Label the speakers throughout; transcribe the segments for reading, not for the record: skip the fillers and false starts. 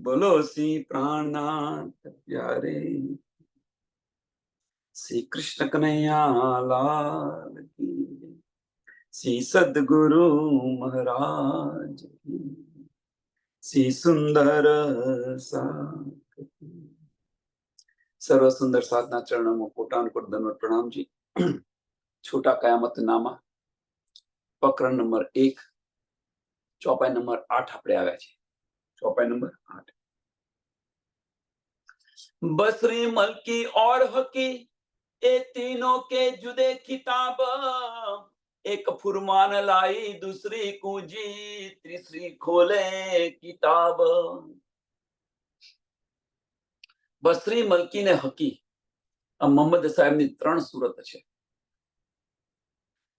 Speaker 1: બોલો શ્રી પ્રાણનાથ પ્યારે શ્રી કૃષ્ણ કનૈયા લાલ કી જય. શ્રી સદગુરુ મહારાજ કી. શ્રી સુંદર સાખ કી. સર્વ સુંદર સાધના ચરણોમાં કોટાનુકોટ દંડવત પ્રણામજી. છોટા કયામત નામા પ્રકરણ નંબર 1 ચોપાઈ નંબર 8 આપણે આવ્યા છે. ચોપાઈ નંબર 8. बसरी मलकी और हकी ये तीनों के जुदे किताब, एक फुरमान लाई दूसरी कूंजी तीसरी खोले किताब. બસરી મલકી ને હકી આ મોહમ્મદ સાહેબની 3 સુરત છે.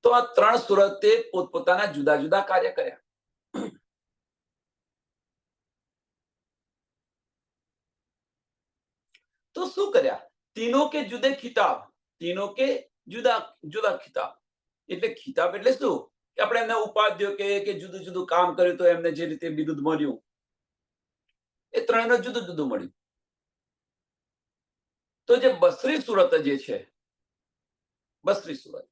Speaker 1: તો આ 3 સુરતે પોતપોતાના જુદા જુદા કાર્ય કર્યા. તો શું કર્યા? તીનો કે જુદે ખિતાબ, તીનો કે જુદા જુદા ખિતાબ. એટલે ખિતાબ એટલે શું કે આપણે એમને ઉપાધ્યો કે જુદું જુદું કામ કર્યું તો એમને જે રીતે બિરુદ મળ્યું એ ત્રણેયનું જુદું જુદું મળ્યું. તો જે બસરી સુરત જે છે, બસરી સુરત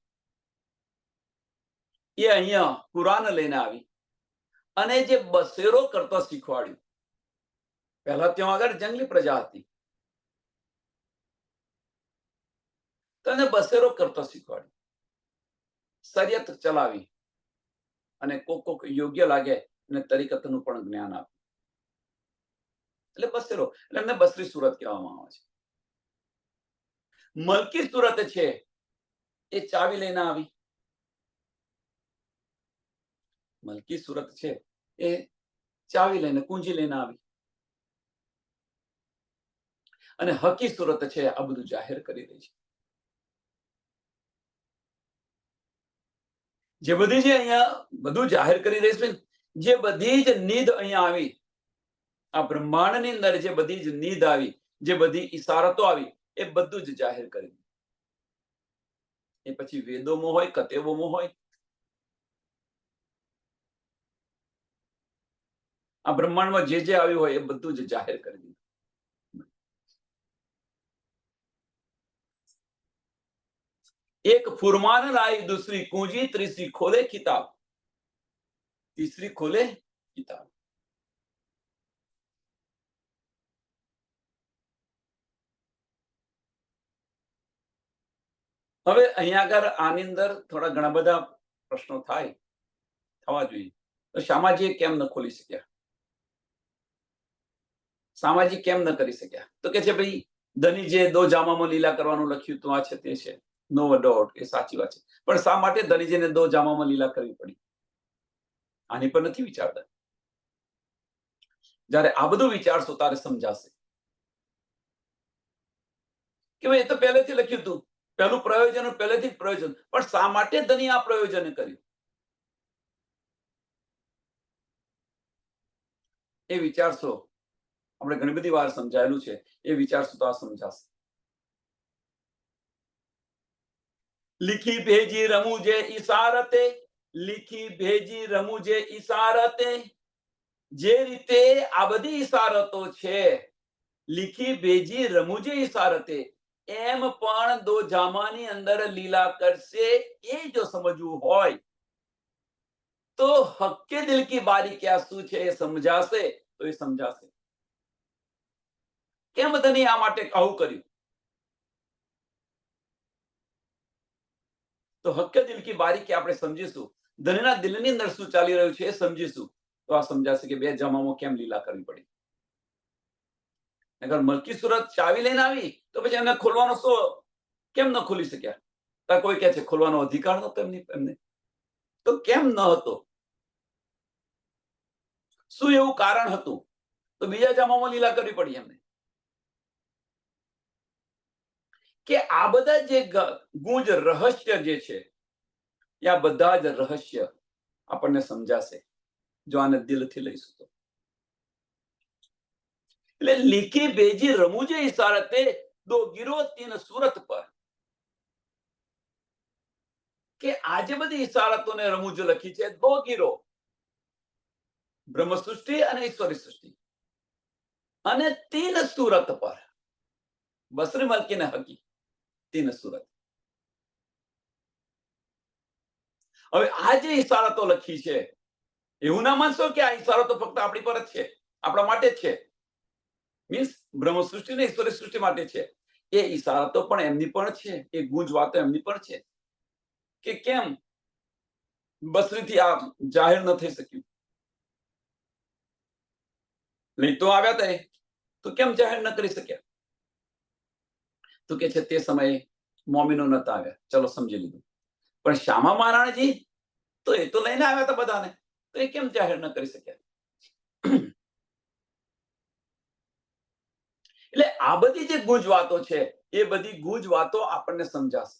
Speaker 1: એ અહીંયા કુરાન લઈને આવી અને જે બસેરો કરતા શીખવાડ્યું. પહેલા ત્યાં આગળ જંગલી પ્રજા હતી તો એને બસેરો કરતા શીખવાડ્યું, શરિયત ચલાવી અને કોક યોગ્ય લાગે અને તરીકતનું પણ જ્ઞાન આપ્યું. એટલે બસેરો, એટલે એમને બસરી સુરત કહેવામાં આવે છે. મલકી સુરત છે એ ચાવી લઈને આવી. મલકી સુરત છે એ ચાવી લઈને કુંજી લઈને આવી અને હકી સુરત છે આ બધું જાહેર કરી રહી છે. જે બધી જે અહીંયા બધું જાહેર કરી રહી છે, જે બધી જ નીદ અહીંયા આવી, આ બ્રહ્માંડની અંદર જે બધી જ નીદ આવી, જે બધી ઈશારતો આવી, એ બધું જ જાહેર કરી. એ પછી વેદોમાં હોય, કતેબોમાં હોય, આ બ્રહ્માંડમાં જે જે આવ્યું હોય એ બધું જ જાહેર કરી દીધું. એક ફુરમાન लाई दूसरी कूंजी तीसरी खोले किताब, तीसरी खोले किताब. હવે અહીંયા આગળ આની અંદર થોડા ઘણા બધા પ્રશ્નો થવા જોઈએ. તો શામાજી કેમ ન ખોલી શક્યા? સામાજી કેમ ન કરી શક્યા? તો કે છે ભાઈ ધની જે દો જામામાં લીલા કરવાનું લખ્યું તો આ છે તે છે, નો ડાઉટ, એ સાચી વાત છે. પણ શા માટે ધનીજીને દો જામામાં લીલા કરવી પડી? આની પર નથી વિચારતા. જ્યારે આ બધું વિચારશો ત્યારે સમજાશે કે ભાઈ એ તો પહેલેથી લખ્યું હતું, પહેલું પ્રયોજન પહેલેથી જ પ્રયોજન, પણ શા માટે ધની આ પ્રયોજન કર્યું એ વિચારશો. આપણે ઘણી બધી વાર સમજાયેલું છે, એ વિચારશો તો આ સમજાશે. લીખી ભેજી રમૂજે ઈશારતે, લીખી ભેજી રમૂજે ઈશારતે. જે રીતે આ બધી ઈશારતો છે, લીખી ભેજી રમૂજે ઈશારતે, એમ પણ દો જામાની અંદર લીલા કરશે, એ જો સમજવું હોય તો હક્કે દિલ કી બારીકિયા શું છે એ સમજાશે. તો એ સમજાશે કેમ ધની આ માટે આવું કર્યું. તો હક્કે દિલ કી બારીકી આપણે સમજીશું, ધનીના દિલની અંદર શું ચાલી રહ્યું છે એ સમજીશું તો આ સમજાશે કે બે જામામાં કેમ લીલા કરવી પડી. અગર મલકી સુરત ચાવી લઈને આવી તો પછી એમને ખોલવાનો શો કેમ ન ખોલી શક્યા? કોઈ કહે છે ખોલવાનો અધિકાર નતો એમને. તો કેમ ન હતો? શું એવું કારણ હતું તો બીજા જામામાં લીલા કરવી પડી એમને? કે આ બધા જે ગુંજ રહસ્ય જે છે, આ બધા જ રહસ્ય આપણને સમજાશે જો આને દિલથી લઈશું તો. એટલે લીખી ભેજી રમૂજે ઈશારતે દો ગીરો તીન સુરત પર, કે આજે બધી ઈશારતોને રમૂજો લખી છે, દો ગીરો, બ્રહ્મ સૃષ્ટિ અને ઈશ્વરી સૃષ્ટિ. અને તીન સુરત પર બસરી મલકીને હકી તીન સુરત. હવે આ જે ઈશારતો લખી છે એવું ના માનશો કે આ ઈશારતો ફક્ત આપણી પર જ છે, આપણા માટે જ છે. મીન્સ બ્રહ્મ સૃષ્ટિ ને ઈશ્વરી સૃષ્ટિ માટે છે. એ ઈશારતો પણ એમની પણ છે, એ ગુંજ વાતો એમની પણ છે કે કેમ બસરીથી આ જાહેર ન થઈ શક્યું. નહીં તો આવ્યા હતા તો કેમ જાહેર ન કરી શક્યા? તો કે છે તે સમયે મોમિનો નતા આવ્યા, ચલો સમજી લીધું. પણ શ્યામા મહારાણજી તો એ તો લઈને આવ્યા હતા બધાને, તો એ કેમ જાહેર ન કરી શક્યા? એટલે આ બધી જે ગુંજ વાતો છે એ બધી ગુંજ વાતો આપણને સમજાશે.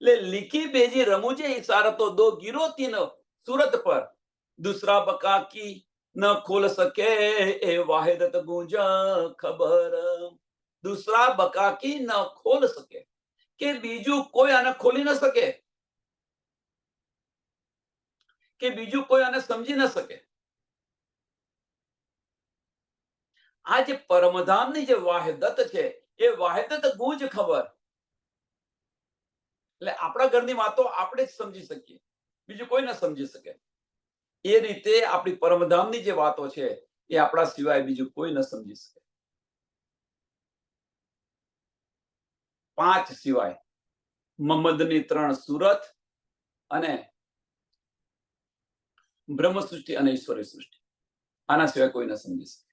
Speaker 1: એટલે લીખી भेजी रमूजे इशारतो दो गिरो तीन सूरत पर दूसरा बका की न खोल सके ए वाहिदत गूंजा खबर. दूसरा बका की न खोल सके કે બીજું કોઈ આને ખોલી ન શકે, કે બીજું કોઈ આને સમજી ન શકે. આ જે પરમધામની જે વાહિદત છે એ વાહિદત ગૂંજ ખબર. એટલે આપણા ઘરની વાતો આપણે જ સમજી શકીએ, બીજું કોઈ ન સમજી શકે. એ રીતે આપણી પરમધામની જે વાતો છે એ આપણા સિવાય બીજું કોઈ ન સમજી શકે. 5 સિવાય મોહમ્મદની 3 સુરત અને બ્રહ્મ સૃષ્ટિ અને ઈશ્વરી સૃષ્ટિ, આના સિવાય કોઈ ન સમજી શકે.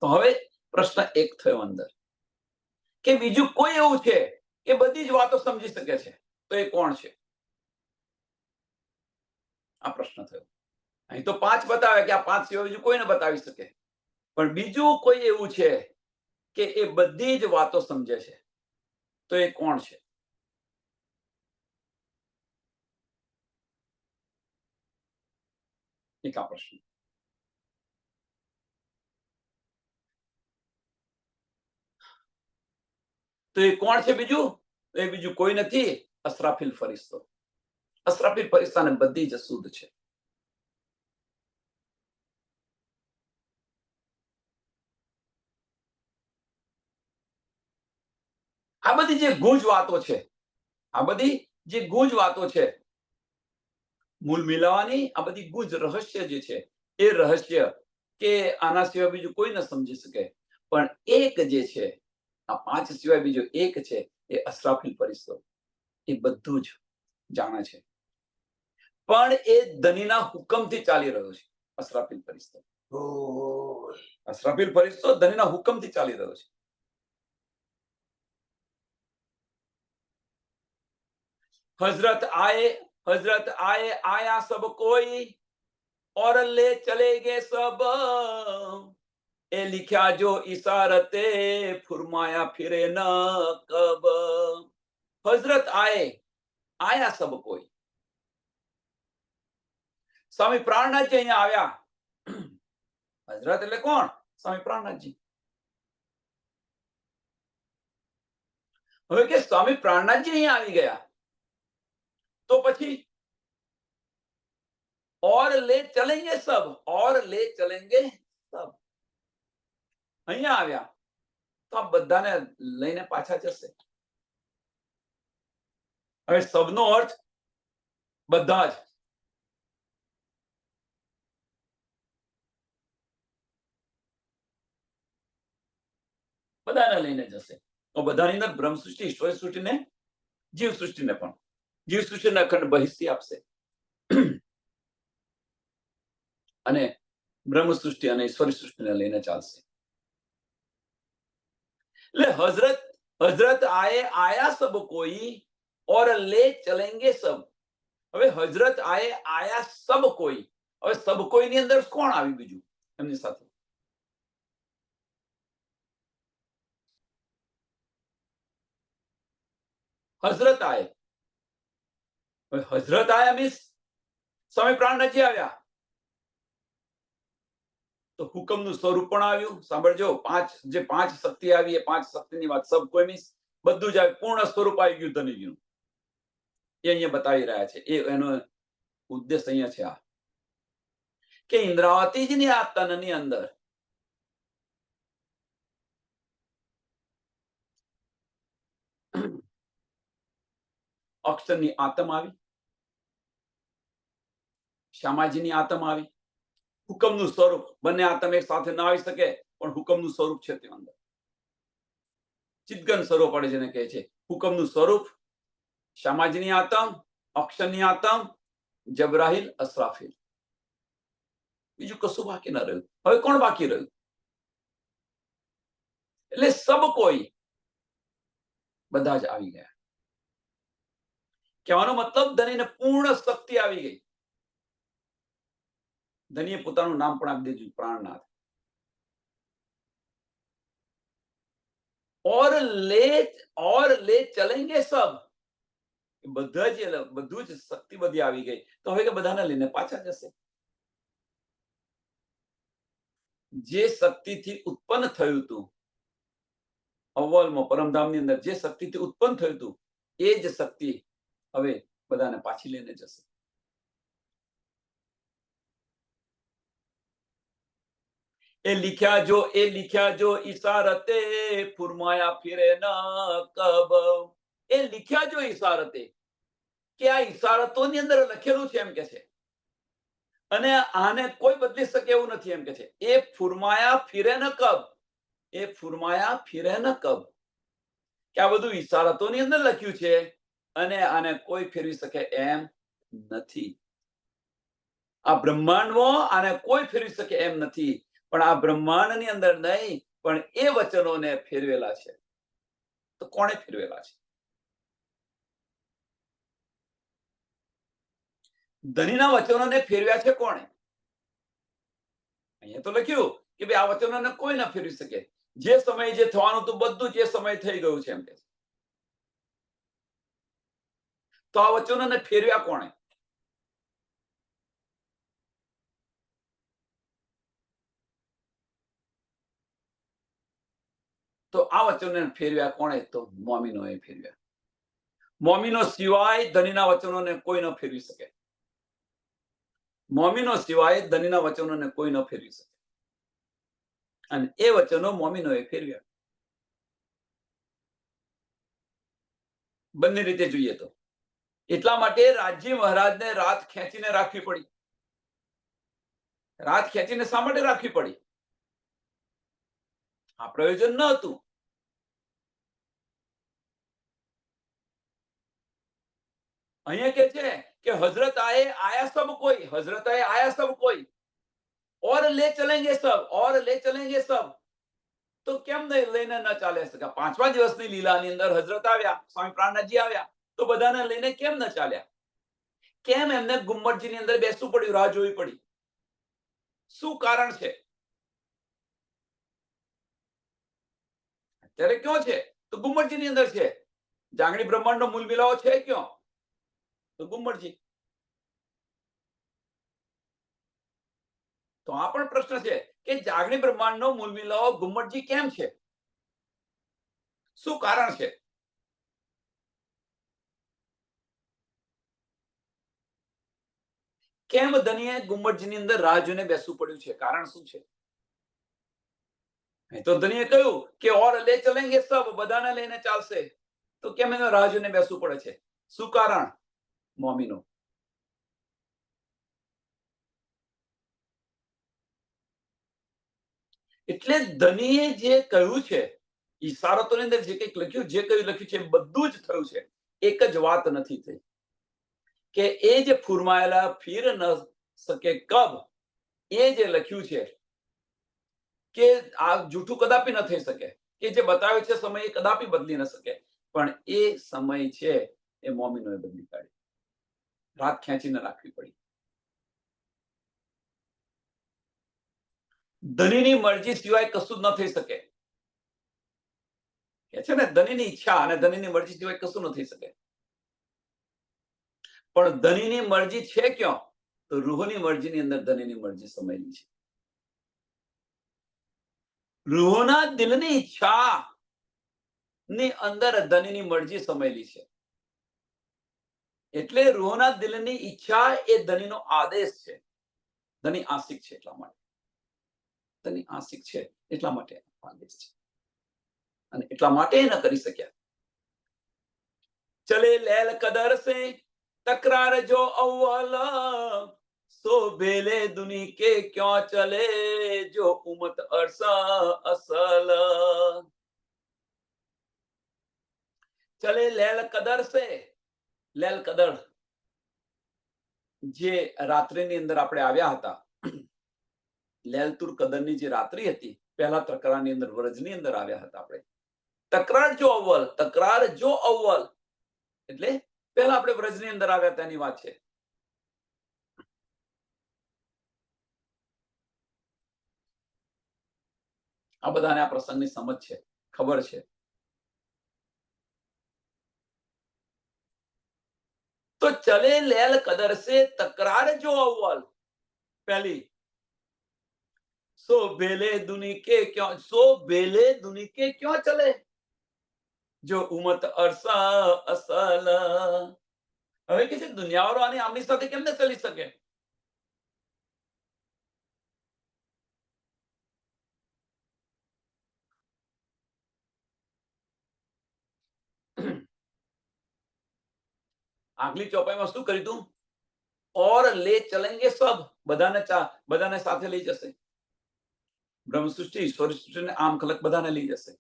Speaker 1: તો હવે પ્રશ્ન એક થયો અંદર કે બીજું કોઈ એવું છે કે બધી જ વાતો સમજી શકે છે, તો એ કોણ છે? આ પ્રશ્ન થયો. અહીં તો 5 બતાવે કે આ 5 સિવાય બીજું કોઈ ન બતાવી શકે, પણ બીજું કોઈ એવું છે કે એ બધી જ વાતો સમજે છે, તો એ કોણ છે? એક આ પ્રશ્ન. તો એ કોણ છે બીજું? એ બીજું કોઈ નથી, અસરાફીલ ફરિશ્તો. અસરાફીલ ફરિશ્તાને બધી જ શુદ્ધ છે. આ બધી જે ગુંજ વાતો છે, આ બધી જે ગુંજ વાતો છે, મૂળ મિલાવાની આ બધી ગુંજ રહસ્ય જે છે એ રહસ્ય કે આના સિવાય બીજું કોઈ ન સમજી શકે. પણ એક જે છે, આ 5 સિવાય બીજો એક છે, એ અસરાફીલ ફરિશ્તો. એ બધું જ જાણે છે, પણ એ ધનીના હુકમથી ચાલી રહ્યો છે. અસરાફીલ ફરિશ્તો, અસરાફીલ ફરિશ્તો ધનીના હુકમથી ચાલી રહ્યો છે. हजरत आए आया सब कोई और ले चले गए सब. ए लिखा जो इशारते फुरमाया फिरे न कब. हजरत आया सब कोई. સ્વામી પ્રાણનાથજી અહીંયા આવ્યા. હજરત એટલે કોણ? સ્વામી પ્રાણનાથજી. હવે કે સ્વામી પ્રાણનાથજી અહીંયા આવી ગયા તો પછી और ले चलेंगे सब, और ले चलेंगे सब. અહીંયા આવ્યા તો આ બધાને લઈને પાછા જશે. હવે સબનો અર્થ બધા જ. બધાને લઈને જશે. તો બધાની અંદર બ્રહ્મ સૃષ્ટિ, ઈશ્વરી સૃષ્ટિને, જીવ સૃષ્ટિને પણ, જીવ સૃષ્ટિને અખંડ બહિષ્ઠી આપશે અને બ્રહ્મ સૃષ્ટિ અને ઈશ્વરી સૃષ્ટિને લઈને ચાલશે. એટલે હજરત આયા સબ કોઈ और ले चलेंगे सब. હવે હજરત આયા સબ કોઈ. હવે સબ કોઈની અંદર કોણ આવી બીજું એમની સાથે? હજરત આયા મીન્સ સ્વામી પ્રાણનાથજી આવ્યા તો હુકમનું સ્વરૂપ પણ આવ્યું. સાંભળજો, 5 શક્તિ આવી, એ 5 શક્તિની વાત સબ કોઈ મીન્સ બધું જ આવ્યું, પૂર્ણ સ્વરૂપ આવી ગયું ધનીજીનું. એ અહીંયા બતાવી રહ્યા છે. એ એનો ઉદ્દેશ અહીંયા છે આ કે ઇન્દ્રાવતીજીની આ તનની અંદર અક્ષરની આત્મ આવી, શ્યામાજીની આત્મ આવી, હુકમનું સ્વરૂપ, બંને આત્મ એક સાથે ના આવી શકે પણ હુકમનું સ્વરૂપ છે તે અંદર ચિદગન સ્વરૂપ પડે જેને કહે છે હુકમનું સ્વરૂપ, શ્યામાજીની આત્મ, અક્ષરની આત્મ, જબરાહિલ, અસરાફીલ, બીજું કશું બાકી ના રહ્યું. હવે કોણ બાકી રહ્યું? એટલે સબ કોઈ બધા જ આવી ગયા. કહેવાનો મતલબ ધનીને પૂર્ણ શક્તિ આવી ગઈ. ધનીએ પોતાનું નામ પણ આપી દીધું પ્રાણનાથ. और ले चलेंगे सब. બધા જ બધું જ શક્તિ બધી આવી ગઈ તો હવે કે બધાને લઈને પાછા જશે. જે શક્તિથી ઉત્પન્ન થયું હતું અવ્વલમાં પરમધામની અંદર, જે શક્તિથી ઉત્પન્ન થયું હતું એ જ શક્તિ હવે બધાને પાછી લઈને જશે. એ लिख्या जो इशारते फुरमाया फिरे न कब. એ लिख्या जो इशारते કે આ ઈશારતોની અંદર લખેલું છે એમ કે છે અને આને કોઈ બદલી શકે એવું નથી એમ કે છે. એ ફુરમાયા ફિરે ન કબ, એ ફુરમાયા ફિરે ન કબ કે આ બધું ઈશારતોની અંદર લખ્યું છે અને આને કોઈ ફેરવી શકે એમ નથી. આ બ્રહ્માંડમાં આને કોઈ ફેરવી શકે એમ નથી. પણ આ બ્રહ્માંડની અંદર નહીં પણ એ વચનોને ફેરવેલા છે. તો કોણે ફેરવેલા છે? ધનીના વચનોને ફેરવ્યા છે કોણે? અહીંયા તો લખ્યું કે ભાઈ આ વચનોને કોઈ ના ફેરવી શકે. જે સમય જે થવાનું હતું બધું જે સમય થઈ ગયું છે એમ કે. તો આ વચનોને ફેરવ્યા કોણે? તો આ વચનોને ફેરવ્યા કોણે? તો મોમીનોએ ફેરવ્યા. મોમીનો સિવાય ધનીના વચનોને કોઈ ન ફેરવી શકે. મોમીનો સિવાય ધનીના વચનોને કોઈ ન ફેરવી શકે અને એ વચનો મોમીનોએ ફેરવ્યા. બંને રીતે જોઈએ તો. એટલા માટે રાજી મહારાજને રાત ખેંચીને રાખવી પડી. રાત ખેંચીને શા માટે રાખવી પડી? આ પ્રયોજન ન હતું. અહીંયા કે છે કે હજરત આયા સબ કોઈ, હજરત આયા સબ કોઈ और ले चलेंगे सब, और ले चलेंगे सब. તો કેમ નહીં લઈને ન ચાલે શકે? પાંચમા દિવસની લીલાની અંદર હજરત આવ્યા, સ્વામી પ્રાણનાથજી આવ્યા તો બધાને લઈને કેમ ન ચાલ્યા? કેમ એમને ગુમ્મટજીની અંદર બેસવું પડ્યું, રાહ જોવી પડી? શું કારણ છે? અત્યારે ક્યાં છે? તો ગુમ્મટજીની અંદર છે. જાગણી બ્રહ્માંડનો મૂળ મિલાવો છે ક્યાં? તો ગુમ્મટજી. તો આ પણ પ્રશ્ન છે કે જાગણી બ્રહ્માંડનો મૂળ મિલાવો ગુમ્મટજી કેમ છે? શું કારણ છે? કેમ ધનીએ ગુમ્મટજીની અંદર રાહ જોઈને બેસવું પડ્યું છે? કારણ શું છે? તો ધનીએ કહ્યું કે ઓર લે ચલેંગે સબ, બધાને લઈને ચાલશે. તો કેમ એને રાહ જોઈને બેસવું પડે છે? શું કારણ? મોમીનો. એટલે ધનીએ જે કહ્યું છે ઈશારતોની અંદર જે કંઈક લખ્યું, જે કયું લખ્યું છે બધું જ થયું છે. એક જ વાત નથી થઈ કે એ જે ફુરમાયેલા ફીર ન શકે કબ, એ જે લખ્યું છે કે આ જૂઠું કદાપી ન થઈ શકે, કે જે બતાવ્યો છે સમય એ કદાપી બદલી ન શકે. પણ એ સમય છે એ મોમીનોએ બદલી કાઢી. રાત ખેંચીને રાખવી પડી. ધનીની મરજી સિવાય કશું જ ન થઈ શકે. કે છે ને ધનીની ઈચ્છા અને ધનીની મરજી સિવાય કશું ન થઈ શકે. પણ ધનીની મરજી છે ક્યાં? તો રૂહની મરજીની અંદર ધનીની મરજી સમાયેલી છે. રૂહના દિલની ઈચ્છા ની અંદર ધનીની મરજી સમાયેલી છે. એટલે રૂહના દિલની ઈચ્છા એ ધનીનો આદેશ છે. ધની આશિક છે એટલા માટે. ધની આશિક છે એટલા માટે આદેશ છે. અને એટલા માટે ન કરી શક્યા. चले लैल कदर से तकरार जो अव्वल सो बेले दुनी के क्यों चले जो उमत अरसा असल चले लैल कदर से लैल कदर જે રાત્રિની અંદર આપણે આવ્યા હતા લેલતુર કદરની જે રાત્રિ હતી પહેલા તકરારની અંદર વ્રજની અંદર આવ્યા હતા આપણે તકરાર જો અવ્વલ એટલે પહેલા આપણે વ્રજની અંદર આવ્યા તેની વાત છે. આ બધાને આ પ્રસંગની સમજ છે, ખબર છે. તો ચલે લેલ કદર સે તકરાર જો અવ્વલ पहली सो बेले दुनी के क्यों चले जो उमत अरसा असल. હવે કે છે દુનિયાવાળો આની આમની સાથે કેમ ન ચાલી શકે? આગલી ચોપાઈમાં શું કર્યું તું? और ले चलेंगे सब, બધાને સાથે લઈ જશે. બ્રહ્મ સૃષ્ટિ ઈશ્વર સૃષ્ટિને આમ ખલક બધાને લઈ જશે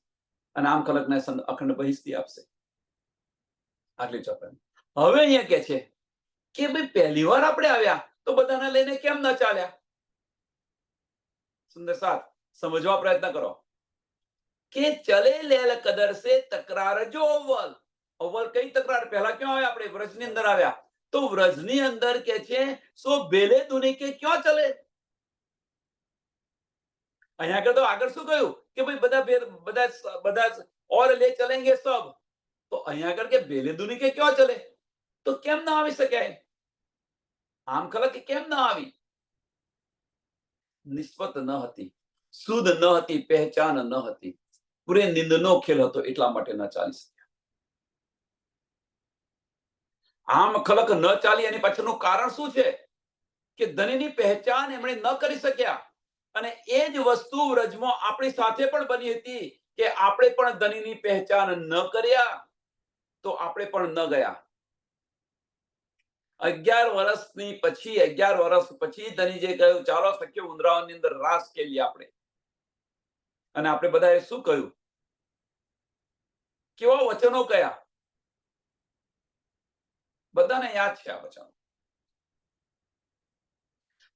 Speaker 1: અને આમ ખલકને અખંડ બહિષ્ઠી આપશે. આગલી ચોપાઈ હવે અહીંયા કે છે કે ભાઈ પહેલી વાર આપણે આવ્યા તો બધાને લઈને કેમ ન ચાલ્યા? સુંદર સાથ સમજવા પ્રયત્ન કરો કે ચલે લેલ કદર સે તકરાર જો અવ્વલ. અવ્વલ કઈ તકરાર? પહેલા ક્યાં આવ્યા આપણે? વ્રજની અંદર આવ્યા. તો વ્રજની અંદર કે છે સો બેલે દુની કે ક્યાં ચલે. અહીંયા આગળ તો આગળ શું કહ્યું કે ભાઈ બધા ઓર લે ચલેંગે સબ. તો અહીંયા આગળ કે બેલે દુની કે ક્યાં ચલે? તો કેમ ના આવી શક્યા? આમ ખલક કેમ ના આવી? નિસ્બત ન હતી, સુદ ન હતી, પહેચાન ન હતી, પૂરે નિંદનો ખેલ હતો એટલા માટે ન ચાલી શક્યા. આમ ખલક ન ચાલી એની પાછળનું કારણ શું છે કે ધનીની પહેચાન એમણે ન કરી શક્યા. અને એ જ વસ્તુ વ્રજમાં આપણી સાથે પણ બની હતી કે આપણે પણ ધનીની પહેચાન ન કર્યા તો આપણે પણ ન ગયા. 11 વર્ષ પછી ધનીજે કહ્યું ચાલો સખ્યો ઉંદરાઓની અંદર રાસ ખેલીએ આપણે. અને આપણે બધાએ શું કહ્યું? કેવા વચનો કયા? બધાને યાદ છે આ વચનો.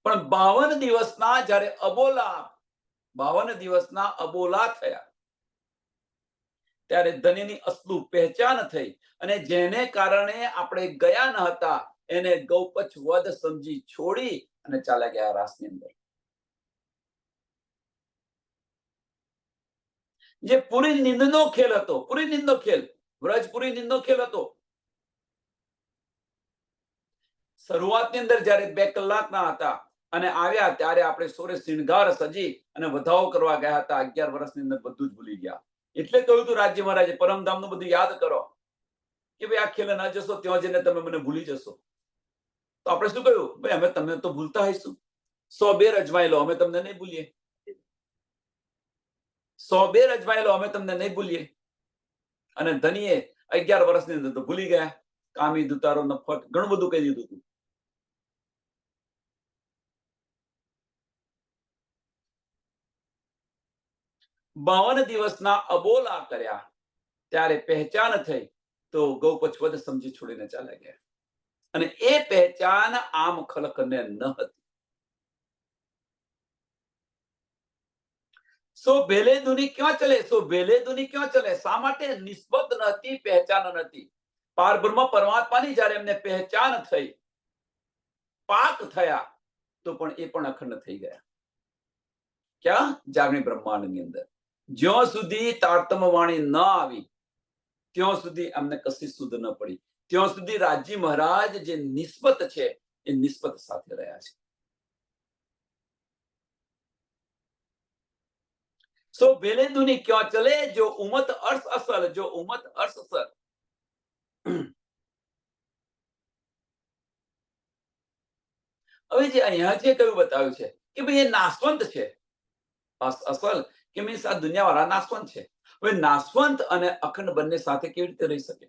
Speaker 1: પણ 52 દિવસના જ્યારે 52 દિવસના અબોલા થયા ત્યારે ધનીની અસલુ પહેચાન થઈ અને જેને કારણે આપણે ગયા ન હતા એને ગૌપચ વધ સમજી છોડી અને ચાલ્યા ગયા રાસની અંદર. જે પૂરી નિંદનો ખેલ હતો, પૂરી નિંદનો ખેલ, વ્રજ પૂરી નિંદનો ખેલ હતો. શરૂઆતની અંદર જ્યારે 2 કલાકના હતા અને આવ્યા ત્યારે આપણે સોરે શિણગાર સજી અને વધાવો કરવા ગયા હતા. 11 વર્ષની અંદર બધું જ ભૂલી ગયા. એટલે કહ્યું હતું રાજ્ય મહારાજે પરમધામનું બધું યાદ કરો કે ભાઈ આ ખેલે ના જશો ત્યાં જઈને તમે મને ભૂલી જશો. તો આપણે શું કહ્યું? ભાઈ અમે તમને તો ભૂલતા હઈશું. 100 બેર અજમાઈ લો, અમે તમને નહીં ભૂલીએ. 100 બેર અજમાઈ લો, અમે તમને નહીં ભૂલીએ. અને ધનીએ 11 વર્ષની અંદર તો ભૂલી ગયા. કામી દુતારો નફટ ઘણું બધું કહી દીધું હતું. બાવન દિવસના અબોલા કર્યા ત્યારે પહેચાન થઈ તો ગૌપચ વધ સમજી છોડીને ચાલ્યા ગયા. અને એ પહેચાન આમ ખલકને ન હતી. સો બેલે દુની ક્યાં ચલે? સો બેલે દુની ક્યાં ચલે? શા માટે? નિસ્બત નથી, પહેચાન નથી. પારબ્રહ્મ પરમાત્માની જ્યારે એમને પહેચાન થઈ, પાક થયા તો પણ એ પણ અખંડ થઈ ગયા. ક્યાં? જાગણી બ્રહ્માંડની અંદર. જ્યાં સુધી તારતમ વાણી ન આવી ત્યાં સુધી અમને કશી સુધ ન પડી. ત્યાં સુધી રાજી મહારાજ જે નિસ્બત છે એ નિસ્બત સાથે રહ્યા છે. સો બેલે દુની ક્યાં ચલે જો ઉમત અર્થ અસલ, જો ઉમત અર્થ અસલ. હવે જે અહીંયા જે કયું બતાવ્યું છે કે ભાઈ એ નાશવંત છે, અસલ કે મીન્સ આ દુનિયાવાળા નાશવંત છે. હવે નાશવંત અને અખંડ બંને સાથે કેવી રીતે રહી શકે?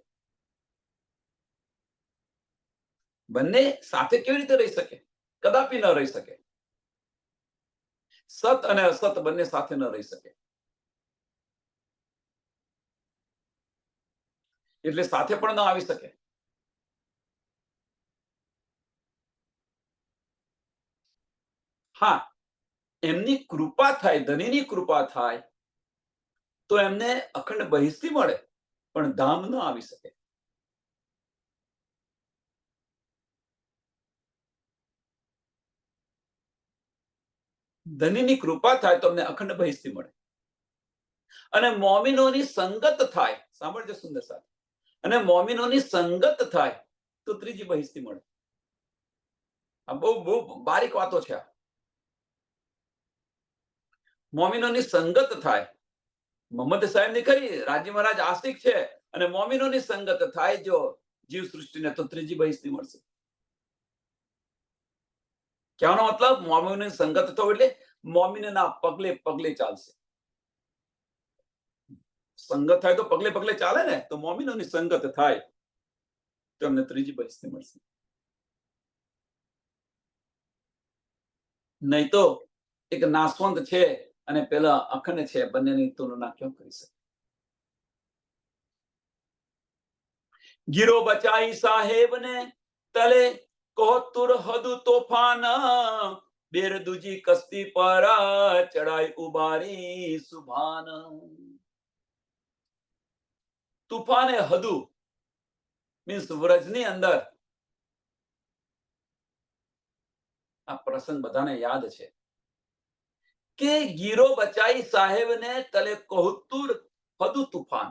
Speaker 1: બંને સાથે કેવી રીતે રહી શકે? કદાપી ન રહી શકે. સત અને અસત બંને સાથે ન રહી શકે. એટલે સાથે પણ ન આવી શકે. હા, એમની કૃપા થાય, ધનીની કૃપા થાય તો એમને અખંડ બહિષ્ઠી મળે, પણ ધામ ન આવી શકે. ધનીની કૃપા થાય તો અમને અખંડ બહિષ્ઠી મળે, અને મોમિનોની સંગત થાય, સાંભળજો સુંદર સાથ, અને મોમિનોની સંગત થાય તો ત્રીજી બહિષ્ઠી મળે. આ બહુ બહુ બારીક વાતો છે. મોમિનોની સંગત થાય, મોહમ્મદ સાહેબ ની ખરી રાજી મહારાજ આસ્તિક છે, અને મોમિનોની સંગત થાય જો જીવ સૃષ્ટિને તો ત્રીજી બહિષ્ઠી મળશે. કહેવાનો મતલબ મોમિનોની સંગત થવું એટલે મોમિનના પગલે પગલે ચાલશે. સંગત થાય તો પગલે પગલે ચાલે ને, તો મોમિનોની સંગત થાય તો અમને ત્રીજી બહિષ્ઠી મળશે. નહીં તો એક નાશવંત છે અને પેલા અખંડ છે, બંનેની તુલના ક્યાં કરી શકે? ગીરો બચાઈ સાહેબ ને તલે કોતુર હદુ તોફાન, બેર દૂજી કસ્તી પર ચડાઈ ઉબારી સુભાન. તુફાને હદુ મીન્સ વ્રજની અંદર. આ પ્રસંગ બધાને યાદ છે કે ગીરો બચાઈ સાહેબ ને તલે કોતુર હદુ તૂફાન.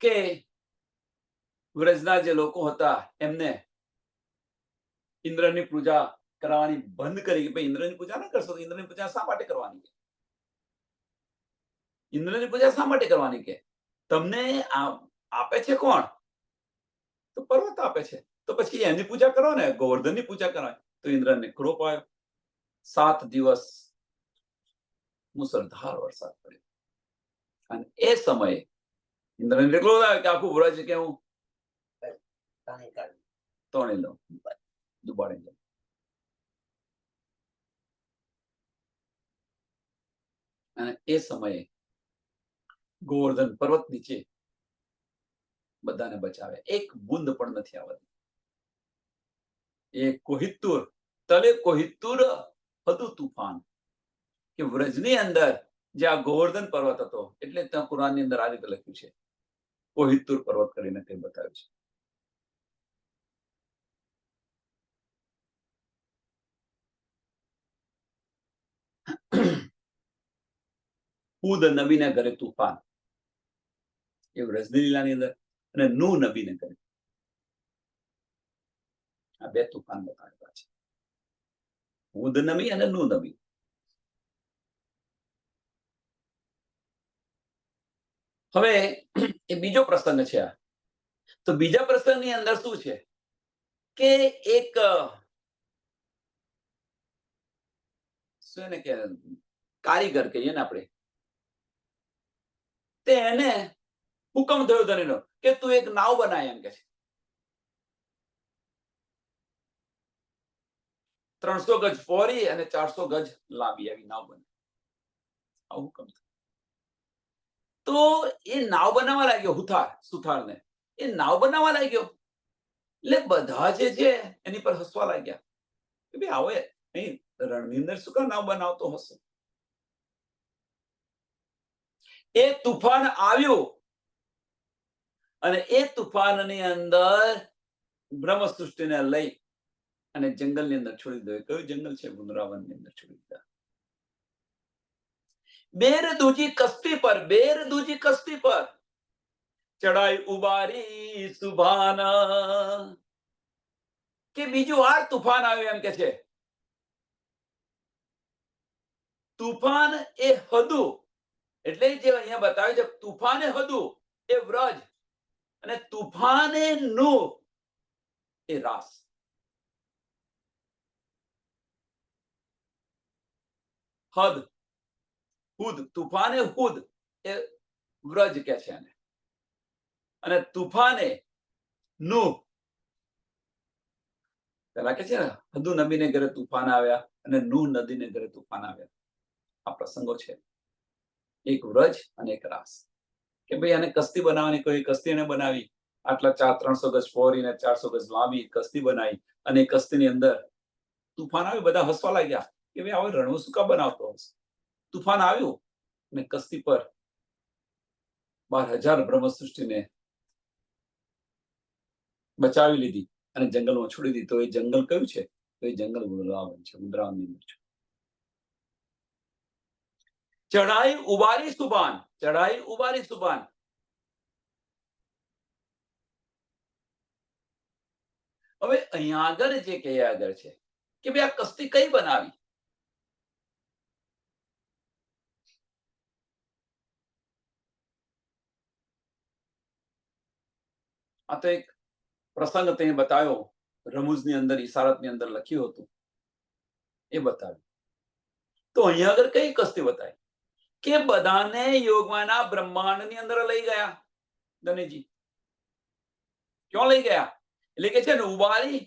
Speaker 1: કે વ્રજના જે લોકો હતા એમને ઇન્દ્રની પૂજા કરવાની બંધ કરી કે ભાઈ ઇન્દ્રની પૂજા ના કરશો તો ઇન્દ્રની પૂજા શા માટે કરવાની? ઇન્દ્રની પૂજા શા માટે કરવાની? કે તમને આપે છે કોણ? તો પર્વત આપે છે, તો પછી એની પૂજા કરો ને, ગોવર્ધનની પૂજા કરાય. તો ઇન્દ્રને ક્રોપ આવ્યો. 7 દિવસ મુસળધાર વરસાદ પડ્યો, અને એ સમયે ઇન્દ્રને ક્રોધ આવ્યો કે આખું વ્રજ કે હું તોડી લઉં, દુબાડી લઉં. અને એ સમયે ગોવર્ધન પર્વત નીચે બધાને બચાવે, એક બુંદ પણ નથી આવતી. એ કોહિતુર તલે કોહિતુર હતું તૂફાન, કે વ્રજની અંદર જે આ ગોવર્ધન પર્વત હતો, એટલે ત્યાં કુરાનની અંદર આ રીતે લખ્યું છે, કોહિતુર પર્વત કરીને તે બતાવ્યું છે. હુદ નબીને ઘરે તૂફાન, એ વ્રજની લીલાની અંદર, અને નૂહ નબીને ઘરે આ બે તૂફાન બતાવ્યા છે, હુદ નબી અને નૂહ નબી. હવે એ બીજો પ્રસંગ છે આ. તો બીજા પ્રસંગની અંદર શું છે કે એક શું એને કે કારીગર કહીએ ને આપણે, તે એને હુકમ થયો ધણીનો કે તું એક નાવ બનાય, એમ કે છે. 300 ગજ પહોળી અને 400 ગજ લાંબી આવી નાવ બને, આ હુકમ થયો. તો એ નાવ બનાવવા લાગ્યો, સુથારને એ નાવ બનાવવા લાગ્યો. એટલે બધા જે છે એની પર હસવા લાગ્યા કે ભાઈ આવો નહીં, રણની અંદર શું કામ નાવ બનાવતો હશે? એ તુફાન આવ્યું, અને એ તુફાનની અંદર બ્રહ્મ સૃષ્ટિને લઈ અને જંગલની અંદર છોડી દો. કયું જંગલ છે? વૃંદાવનની અંદર છોડી દીધા. બેર દૂજી કસ્તી પર ચડાઈ ઉબારી સુભાન, કે બીજું વાર તુફાન આવ્યું, એમ કે છે. તુફાન એ હદુ, એટલે જે અહીંયા બતાવ્યું છે, તુફાન એ હદુ, એ વ્રજ. અને તુફાને નૂહ એ રાસ. હદ, હુદ, તુફાને હુદ એ વ્રજ કે છે એને. અને તુફાને નૂહ, પેલા કે છે ને હદુ નબીને ઘરે તુફાન આવ્યા અને નૂહ નદીને ઘરે તુફાન આવ્યા. આ પ્રસંગો છે, એક વ્રજ અને એક રાસ. કે ભાઈ આને કસ્તી બનાવવાની, કોઈ કસ્તી એને બનાવી, આટલા 300 ગજ પહોળી ને 400 ગજ લાંબી કસ્તી બનાવી, અને કસ્તીની અંદર તુફાન આવ્યું. બધા હસવા લાગ્યા કે ભાઈ હવે રણું શું કા બનાવતો હશે. તુફાન આવ્યું અને કસ્તી પર 12,000 બ્રહ્મસૃષ્ટિને બચાવી લીધી અને જંગલમાં છોડી દીધી. તો એ જંગલ કયું છે? તો એ જંગલ વૃંદાવન છે, વૃંદાવનની છે. ચઢાઈ ઉબારી સુબાન, ચઢાઈ ઉબારી સુબાન. હવે અહીંયા આગળ જે કહે આગળ છે કે ભાઈ આ કસ્તી કઈ બનાવી? આ તો એક પ્રસંગ તે બતાવ્યો, રમૂજની અંદર, ઈશારતની અંદર લખ્યું હતું એ બતાવ્યું. તો અહીંયા આગળ કઈ કસ્તી બતાવી? કે બધાને યોગમાના બ્રહ્માંડની અંદર લઈ ગયા ધનેજી. ક્યાં લઈ ગયા? એટલે કે છે ને ઉબારી,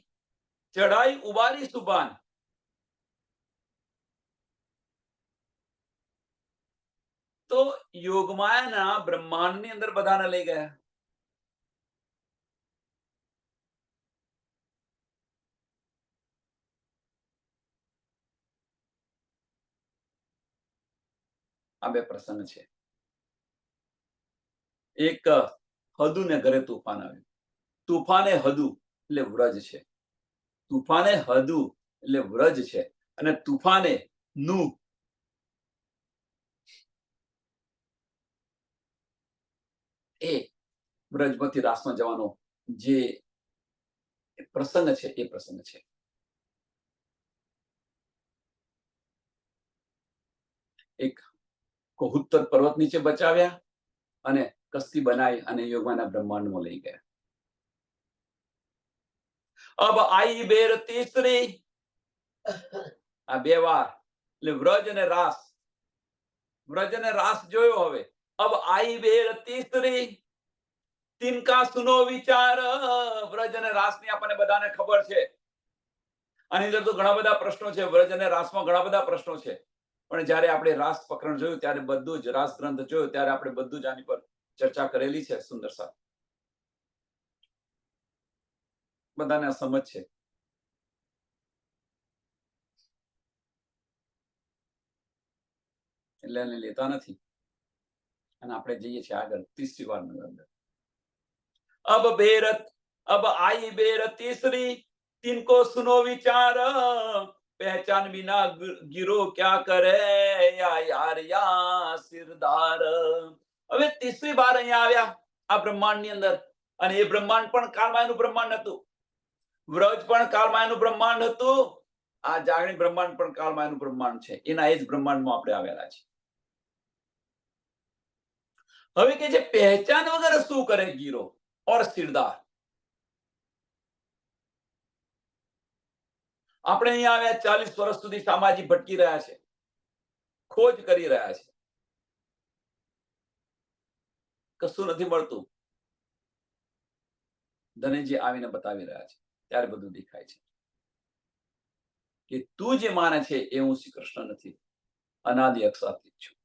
Speaker 1: ચઢાઈ ઉબારી સુબાન. તો યોગમાયાના બ્રહ્માંડની અંદર બધાને લઈ ગયા. આ બે પ્રસંગ છે. એક હદુ ને ઘરે તુફાન આવ્યું. તુફાને હદુ એટલે વ્રજ છે. તુફાને હદુ એટલે વ્રજ છે. અને તુફાને નૂહ એ વ્રજમાંથી રાસમાં જવાનો જે પ્રસંગ છે એ પ્રસંગ છે. એક કોહુત્તર પર્વત નીચે બચાવ્યા અને કસ્તી બનાવી અને યોગમાના બ્રહ્માંડમાં લઈ ગયા. અબ આઈ બેર તીસરી, આ બે વાર એટલે વ્રજ અને રાસ. વ્રજ અને રાસ જોયો. હવે અબ આઈ બેર તીસરી, તિનકા સુનો વિચાર. વ્રજ અને રાસની આપણને બધાને ખબર છે. આની અંદર તો ઘણા બધા પ્રશ્નો છે. વ્રજ અને રાસમાં ઘણા બધા પ્રશ્નો છે. પણ જ્યારે આપણે રાસ પ્રકરણ જોયું ત્યારે બધું જ, રાસ ગ્રંથ જોયું ત્યારે આપણે બધું જ આની પર ચર્ચા કરેલી છે. સુંદર સાહેબ બધાને સમજ છે. એટલે એને લેતા નથી અને આપણે જઈએ છીએ આગળ 30રી વારની અંદર. અબ બેરત, અબ આઈ બેર તીસરી, तिनको सुनो विचार, पहचान बिना गिरो क्या करे, या यार या सिरदार. હવે 30રી વાર અહીંયા આવ્યા આ બ્રહ્માંડની અંદર. અને એ બ્રહ્માંડ પણ કાળમાયનું બ્રહ્માંડ હતું. વ્રજ પણ કાળમાયનું બ્રહ્માંડ હતું. આ જાગણી બ્રહ્માંડ પણ કાળમાયનું બ્રહ્માંડ છે. એના એ જ બ્રહ્માંડમાં આપણે આવેલા છે. હવે કે છે પહેચાન વગર શું કરે ગીરો ઓર સિરદાર. આપણે અહીંયા આવ્યા 40 વર્ષ સુધી સામાજિક ભટકી રહ્યા છે, ખોજ કરી રહ્યા છે, કશું નથી મળતું. ધનેજી આવીને બતાવી રહ્યા છે ત્યારે બધું દેખાય છે કે તું જે માને છે એ હું શ્રી કૃષ્ણ નથી, અનાદિ અક્ષાતીત છું.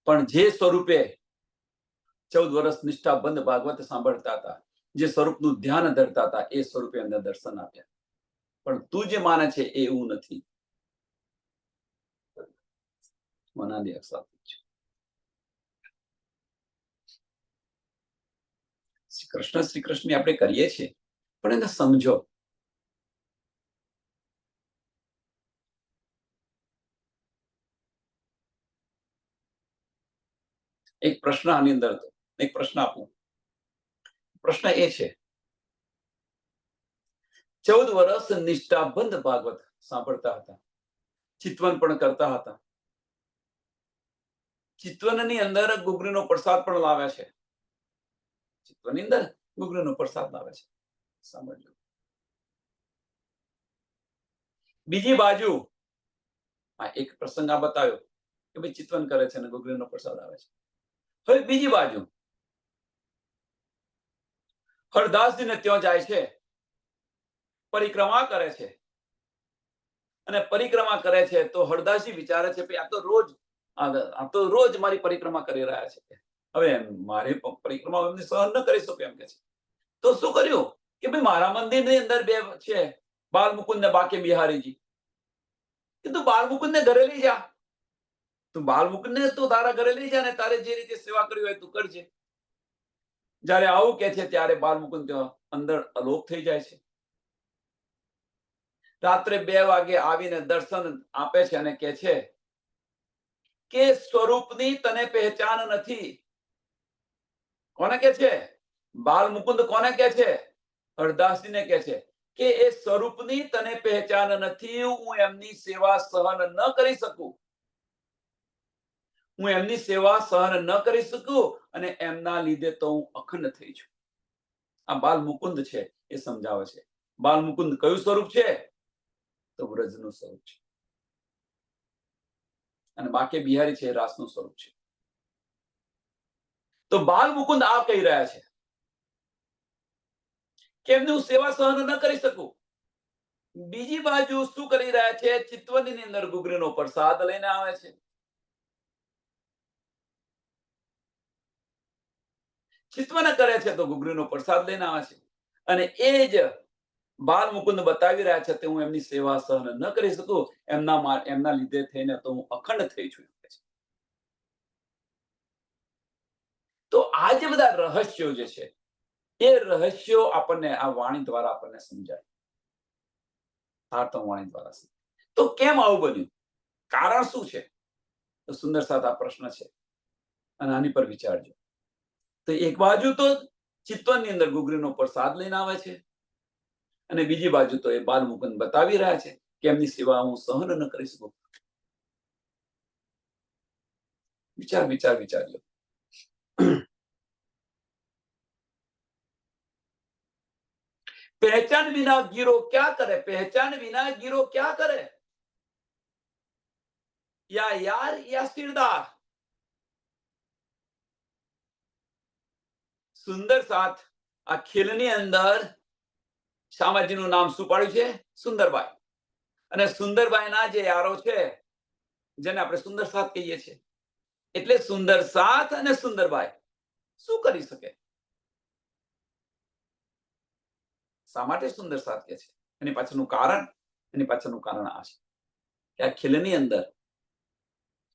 Speaker 1: પણ જે સ્વરૂપે 14 વર્ષ નિષ્ઠાબંધ ભાગવત સાંભળતા હતા, જે સ્વરૂપનું ધ્યાન ધરતા હતા, એ સ્વરૂપે અંદર દર્શન આપ્યા. પણ તું જે માને છે એ એવું નથી, અનાદિ અક્ષાતીત છું. શ્રી કૃષ્ણ આપણે કરીએ છીએ, પણ એને સમજો. એક પ્રશ્ન આની અંદર હતો, એક પ્રશ્ન આપું. પ્રશ્ન એ છે, 14 વર્ષ નિષ્ઠાબંધ ભાગવત સાંભળતા હતા, ચિંતવન પણ કરતા હતા, ચિત્વનની અંદર ગુગરીનો પ્રસાદ પણ લાવે છે. ચિત્વની અંદર ગુગરીનો પ્રસાદ લાવે છે. સમજો. બીજી બાજુ એક પ્રસંગ આ બતાવ્યો કે ભાઈ ચિત્વન કરે છે અને ગુગરીનો પ્રસાદ આવે છે. હવે બીજી બાજુ હરદાસજીને ત્યાં જાય છે, પરિક્રમા કરે છે, અને પરિક્રમા કરે છે તો હરદાસજી વિચારે છે આ તો રોજ મારી પરિક્રમા કરી રહ્યા છે, હવે મારી પરિક્રમા એમને સહન ન કરી શકું એમ કે છે. તો શું કર્યું કે ભાઈ મારા મંદિરની અંદર બે છે, બાલમુકુંદ ને બાકે બિહારીજી. કીધું બાલમુકુંદ ને ઘરે લઈ જા, તું બાલમુકુંદ ને તું તારા ઘરે લઈ જા ને તારે જે રીતે સેવા કરવી હોય તું કરજે. જયારે આવું કે છે ત્યારે બાલમુકુંદ અંદર અલોપ થઈ જાય છે. રાત્રે 2 વાગે આવીને દર્શન આપે છે અને કે છે કે સ્વરૂપની તને પહેચાન નથી. કોને કે છે? બાલમુકુંદ કોને કે છે? હરદાસજીને કે છે કે એ સ્વરૂપની તને પહેચાન નથી, હું એમની સેવા સહન ન કરી શકું, હું એમની સેવા સહન ન કરી શકું અને એમના લીધે તો હું અખંડ થઈ છું. આ બાલમુકુંદ છે એ સમજાવે છે. બાલમુકુંદ કયું સ્વરૂપ છે? તો વ્રજનું સ્વરૂપ છે, અને બાકે બિહારી છે રાસનું સ્વરૂપ છે. તો બાલમુકુંદ આ કહી રહ્યા છે કે એમને હું સેવા સહન ન કરી શકું. બીજી બાજુ શું કરી રહ્યા છે? ચિત્વની અંદર ગુગરીનો પ્રસાદ લઈને આવે છે. ચિત્વન કરે છે તો ગુગરીનો પ્રસાદ લઈને આવે છે, અને એ જ બાલમુકુંદ બતાવી રહ્યા છે કે હું એમની સેવા સહન ન કરી શકું, એમના લીધે થઈને તો હું અખંડ થઈ છું. તો આ જે બધા રહસ્યો જે છે એ રહસ્યો આપણને આ વાણી દ્વારા આપણને સમજાય, વાણી દ્વારા. તો કેમ આવું બન્યું? કારણ શું છે? તો સુંદર સાથ આ પ્રશ્ન છે અને આની પર વિચારજો. તો એક બાજુ તો ચિત્વનની અંદર ગુગરીનો પ્રસાદ લઈને આવે છે, અને બીજી બાજુ તો એ બાલમુકુંદ બતાવી રહ્યા છે કે એમની સેવા હું સહન ન કરી શકું. વિચારજો. पहचान बिना गिरो क्या करे? पहचान बिना गिरो क्या करे? या यार या सिरदार? સુંદર સાથ આ ખેલની અંદર શામાજીનું નામ શું પાડ્યું છે? સુંદરબાઈ. અને સુંદરબાઈના જે યારો છે જેને આપણે સુંદર સાથ કહીએ છીએ, એટલે સુંદર સાથ અને સુંદરબાઈ શું કરી શકે? શા માટે સુંદર સાથ કે છે? એની પાછળનું કારણ આ છે કે આ ખેલની અંદર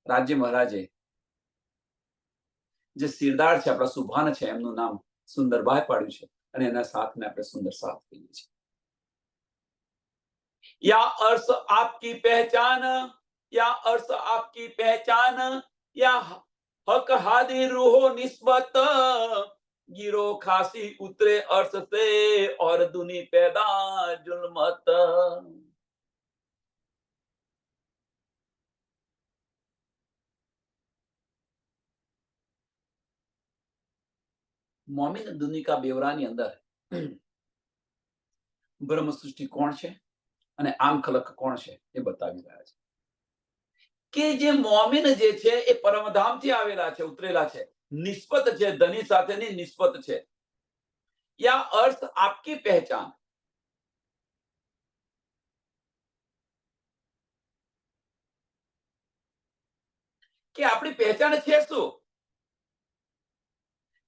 Speaker 1: રાજ્ય મહારાજે જે સિરદાર છે, આપણા સુભાન છે, એમનું નામ સુંદરબાઈ પાડ્યું છે, અને એના સાથને આપણે સુંદર સાથ કહીએ છીએ. या अर्थ आपकी पहचान, या अर्थ आपकी पहचान, या हक हादी रूहो निस्बत, गिरो खासी उतरे अर्थ से और दुनी पैदा जुल्मत. મોમિન દુનિકા બેવરાની અંદર બ્રહ્મ સૃષ્ટિ કોણ છે અને આમ ખલક કોણ છે એ બતાવી રહ્યા છે કે જે મોમિન જે છે એ પરમધામથી આવેલા છે, ઉતરેલા છે, નિસ્બત છે, ધની સાથેની નિસ્બત છે. યા અર્થ આપકી પહેચાન, કે આપણી પહેચાન છે શું?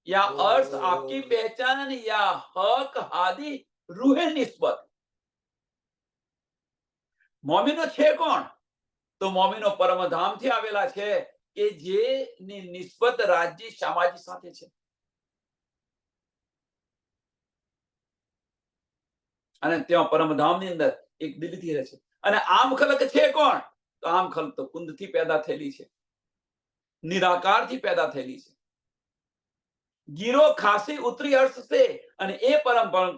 Speaker 1: या अर्थ आपकी पहचान, या हक हादी रूहे निस्बत. મોમિનો છે કોણ? તો મોમિનો પરમધામથી આવેલા છે કે જેની નિસ્બત રાજ્ય શામાજી સાથે છે, અને ત્યાં પરમધામની અંદર એક દિલથી રહે છે. અને આમ ખલક છે કોણ? તો આમ ખલક તો કુંદથી પેદા થયેલી છે, નિરાકારથી પેદા થયેલી છે. ગીરો ખાસી ઉતરી અર્થ છે, અને એ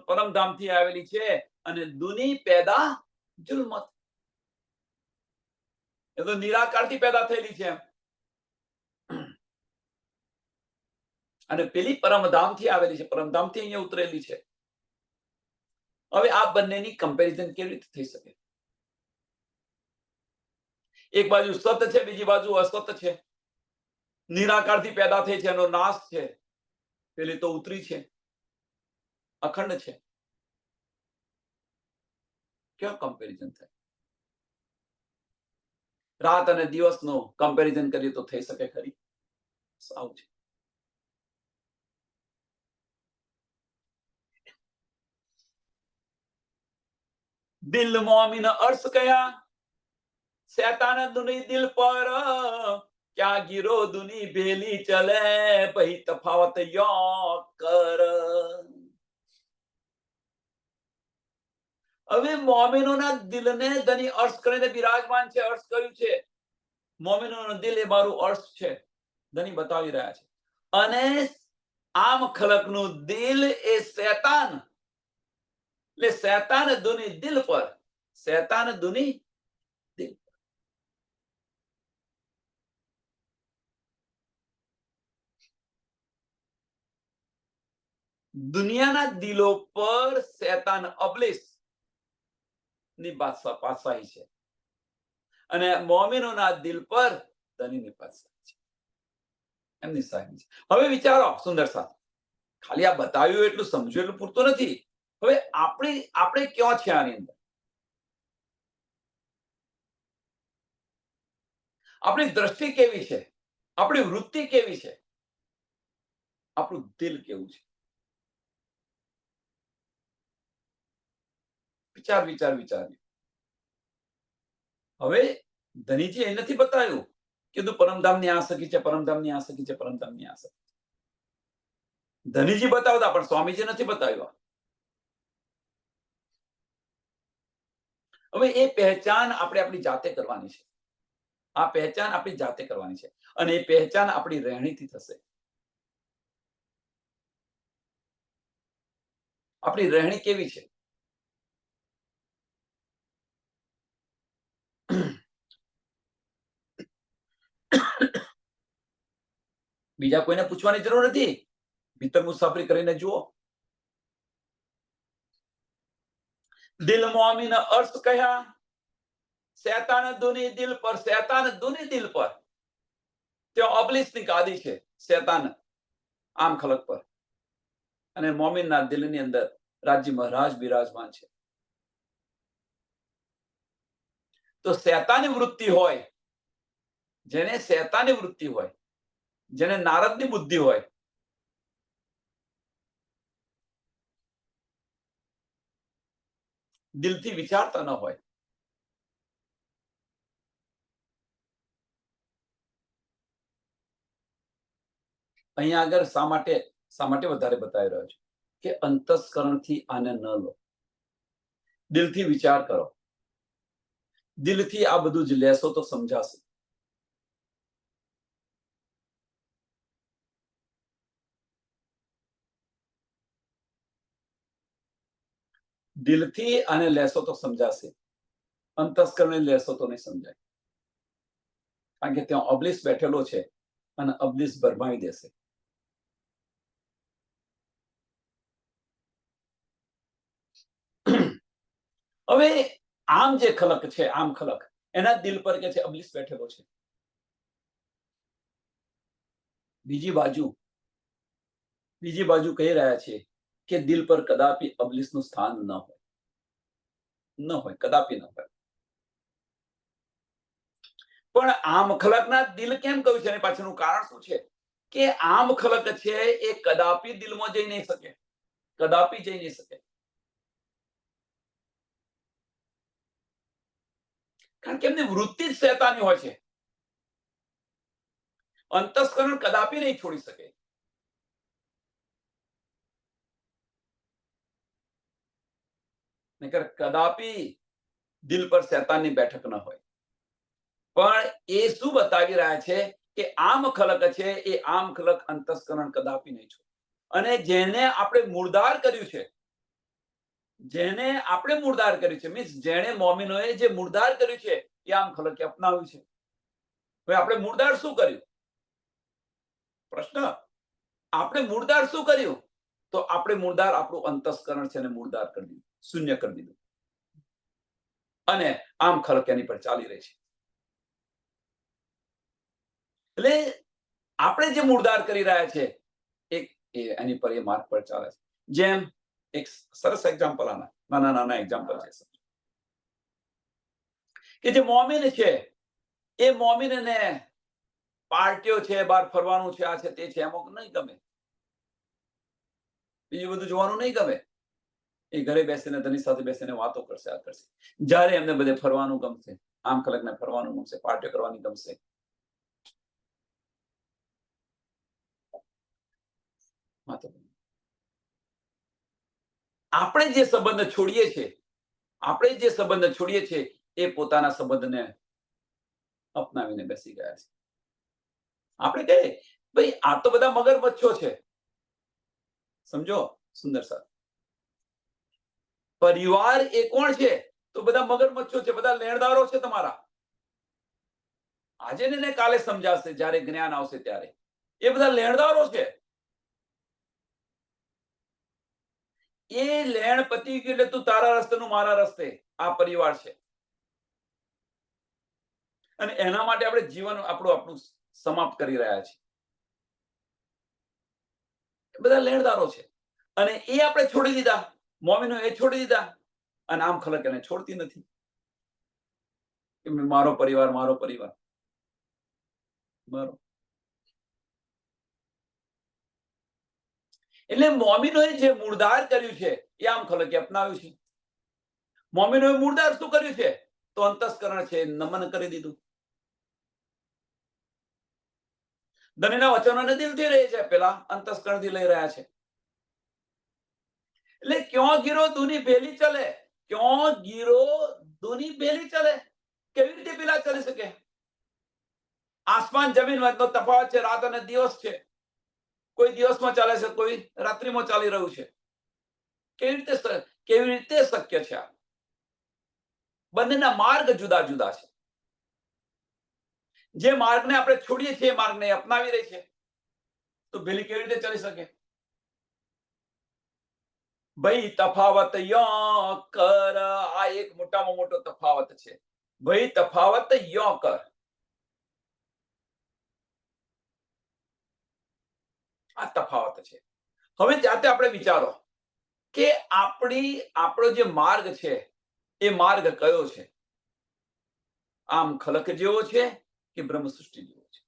Speaker 1: પરમધામથી આવેલી છે, અને દુની પેદા જુલ્મત, એ તો નિરાકારથી પેદા થયેલી છે. અને પેલી પરમધામથી આવેલી છે, પરમધામથી અહીંયા ઉતરેલી છે. હવે આ બંનેની કમ્પેરિઝન કેવી રીતે થઈ શકે? એક બાજુ સત છે, બીજી બાજુ અસત છે. નિરાકારથી પેદા થઈ છે, એનો નાશ છે. પેલી તો ઉતરી છે, અખંડ છે. ક્યાં કમ્પેરિઝન થાય? રાત અને દિવસનો કમ્પેરિઝન કરીએ તો થઈ શકે ખરી? સાવ છે. દિલ મોમિન અર્શ કયા, શૈતાન દુની દિલ પર, ક્યાં ગીરો દુની ભેલી ચલે, પછી તફાવત યો કર. હવે મોમિનોના દિલને ધની અર્શ કરીને બિરાજમાન છે. અર્શ કર્યું છે. મોમિનોનું દિલ એ મારું અર્શ છે, ધની બતાવી રહ્યા છે. અને આમ ખલકનું દિલ એ શૈતાન, એટલે શૈતાન દુની દિલ પર, શૈતાન દુની દિલ પર. દુનિયાના દિલો પર શૈતાન અબલીસ ની પાતશાહી છે, અને મોમિનોના દિલ પર ધનીની પાતશાહી છે, એમની શાહી છે. હવે વિચારો સુંદર સાથ, ખાલી આ બતાવ્યું એટલું સમજ્યું એટલું પૂરતું નથી. હવે આપણે ક્યાં છે આની અંદર? આપણી દ્રષ્ટિ કેવી છે? આપણી વૃત્તિ કેવી છે? આપણું દિલ કેવું છે? વિચાર. હવે ધનીજી એ નથી બતાવ્યું, કીધું પરમધામની આ સખી છે, પરમધામની આ સખી છે, પરમધામની આ સખી. ધનીજી બતાવતા, પણ સ્વામીજી નથી બતાવ્યા. હવે એ પહેચાન આપણે આપણી જાતે કરવાની છે. આ પહેચાન આપણી જાતે કરવાની છે, અને એ પહેચાન આપણી રહેણીથી થશે. આપણી રહેણી કેવી છે? બીજા કોઈને પૂછવાની જરૂર નથી. ભીતર મુસાફરી કરીને જુઓ. દિલ મોમિન અર્શ કહ્યા, શૈતાન દુની દિલ પર, શૈતાન દુની દિલ પર. ત્યાં અબલીસની ગાદી છે, શૈતાન આમ ખલક પર, અને મોમિનના દિલની અંદર રાજ્ય મહારાજ બિરાજમાન છે. તો શૈતાની વૃત્તિ હોય, જેને શૈતાની વૃત્તિ હોય, જેને નારદની બુદ્ધિ હોય, દિલથી વિચારતા ન હોય, અહીંયા આગળ શા માટે વધારે બતાવી રહ્યો છે કે અંતસ્કરણથી આને ન લો, દિલથી વિચાર કરો. દિલથી આ બધું જ લેશો તો સમજાશે. દિલથી આને લેશો તો સમજાશે, અંતસ્કરણે લેશો તો નહીં સમજાય. કારણ કે ત્યાં અબલીસ બેઠેલો છે, અને અબલીસ ભરમાઈ દેશે. હવે આમ જે ખલક છે, આમ ખલક, એના દિલ પર કે છે અબલીસ બેઠેલો છે. બીજી બાજુ કહી રહ્યા છે કે દિલ પર કદાપી અબલીસનું સ્થાન ન હોય, કદાપી ન હોય. પણ આમ ખલકના દિલ કેમ કહ્યું છે? એની પાછળનું કારણ શું છે? કે આમ ખલક છે એ કદાપી દિલમાં જઈ નહીં શકે, કદાપી જઈ નહીં શકે. કારણ કે એમની વૃત્તિ જ શૈતાની હોય છે. અંતસ્કરણ કદાપી નહીં છોડી શકે. નહીંતર કદાપી દિલ પર શૈતાનની બેઠક ન હોય. પણ એ શું બતાવી રહ્યા છે કે આમ ખલક છે એ આમ ખલક અંતસ્કરણ કદાપી નહીં છોડે. અને જેને આપણે મૂળધાર કર્યું છે, મીન્સ જેણે મોમિનોએ જે મૂળધાર કર્યું છે, એ આમ ખલકે અપનાવ્યું છે. હવે આપણે મૂળધાર શું કર્યું? પ્રશ્ન. આપણે મૂળદાર શું કર્યું? તો આપણે મૂળદાર આપણું અંતસ્કરણ છે ને મૂળદાર કરી દીધું, શૂન્ય કરી દીધું, અને આમ ખલક એની પર ચાલી રહી છે. એટલે આપણે જે મૂળદાર કરી રહ્યા છે એની પર એ માર્ગ પર ચાલે છે. જેમ એક સરસ એક્ઝામ્પલ, નાના એક્ઝામ્પલ છે કે જે મોમિન છે એ મોમિનને પાર્ટીઓ છે, બહાર ફરવાનું છે, આ છે તે છે, એમાં નહીં ગમે, બીજું બધું જોવાનું નહીં ગમે. એ ઘરે બેસીને તેની સાથે બેસીને વાતો કરશે, આ કરશે. જ્યારે એમને બધે ફરવાનું ગમશે, આમ ખલકને ફરવાનું ગમશે, પાર્ટીઓ કરવાની ગમશે. આપણે જે સંબંધ છોડીએ છીએ એ પોતાના સંબંધને અપનાવીને બેસી ગયા છે. આપણે કહીએ ભાઈ આ તો બધા મગરમચ્છો છે. સમજો સુંદર સર, પરિવાર એ કોણ છે? તો બધા મગરમચ્છો છે, બધા લેણદારો છે તમારા. આજે ને કાલે સમજાશે, જ્યારે જ્ઞાન આવશે ત્યારે. એ બધા લેણદારો છે. એ લેણ પતી ગયું એટલે તું તારા રસ્તે નું મારા રસ્તે. આ પરિવાર છે, અને એના માટે આપણે જીવન આપણું સમાપ્ત કરી રહ્યા છીએ. બધા લેણદારો છે, અને એ આપણે છોડી દીધા. મોમિનો એ છોડી દીધા, અને આમ ખલક એને છોડતી નથી. મારો પરિવાર મારો. એટલે મોમિનોએ જે મૂળદાર કર્યું છે એ આમ ખલકે અપનાવ્યું છે. મોમિનોએ મૂળદાર શું કર્યું છે? તો અંતસ્કરણ છે નમન કરી દીધું. ધણીના વચનોને દિલથી રહે છે, પેલા અંતસ્કરણથી લઈ રહ્યા છે. એટલે ક્યાં ગીરો દૂની ભેલી ચલે, કેવી રીતે પેલા ચાલી શકે? આસમાન જમીન વચ્ચેનો તફાવત છે, રાત અને દિવસ છે. કોઈ દિવસમાં ચાલે છે, કોઈ રાત્રિમાં ચાલી રહ્યું છે. કેવી રીતે શક્ય છે? આ બંનેના માર્ગ જુદા જુદા છે. જે માર્ગને આપણે છોડીએ છીએ એ માર્ગને અપનાવી રહી છે, તો ભેલી કેવી રીતે ચાલી શકે? ભાઈ તફાવત યો કર, આ એક મોટામાં મોટો તફાવત છે. ભાઈ તફાવત યો કર, આ તફાવત છે. હવે જાતે આપણે વિચારો કે આપણો જે માર્ગ છે એ માર્ગ કયો છે? આમ ખલક જેવો છે કે બ્રહ્મ સૃષ્ટિ જેવો છે?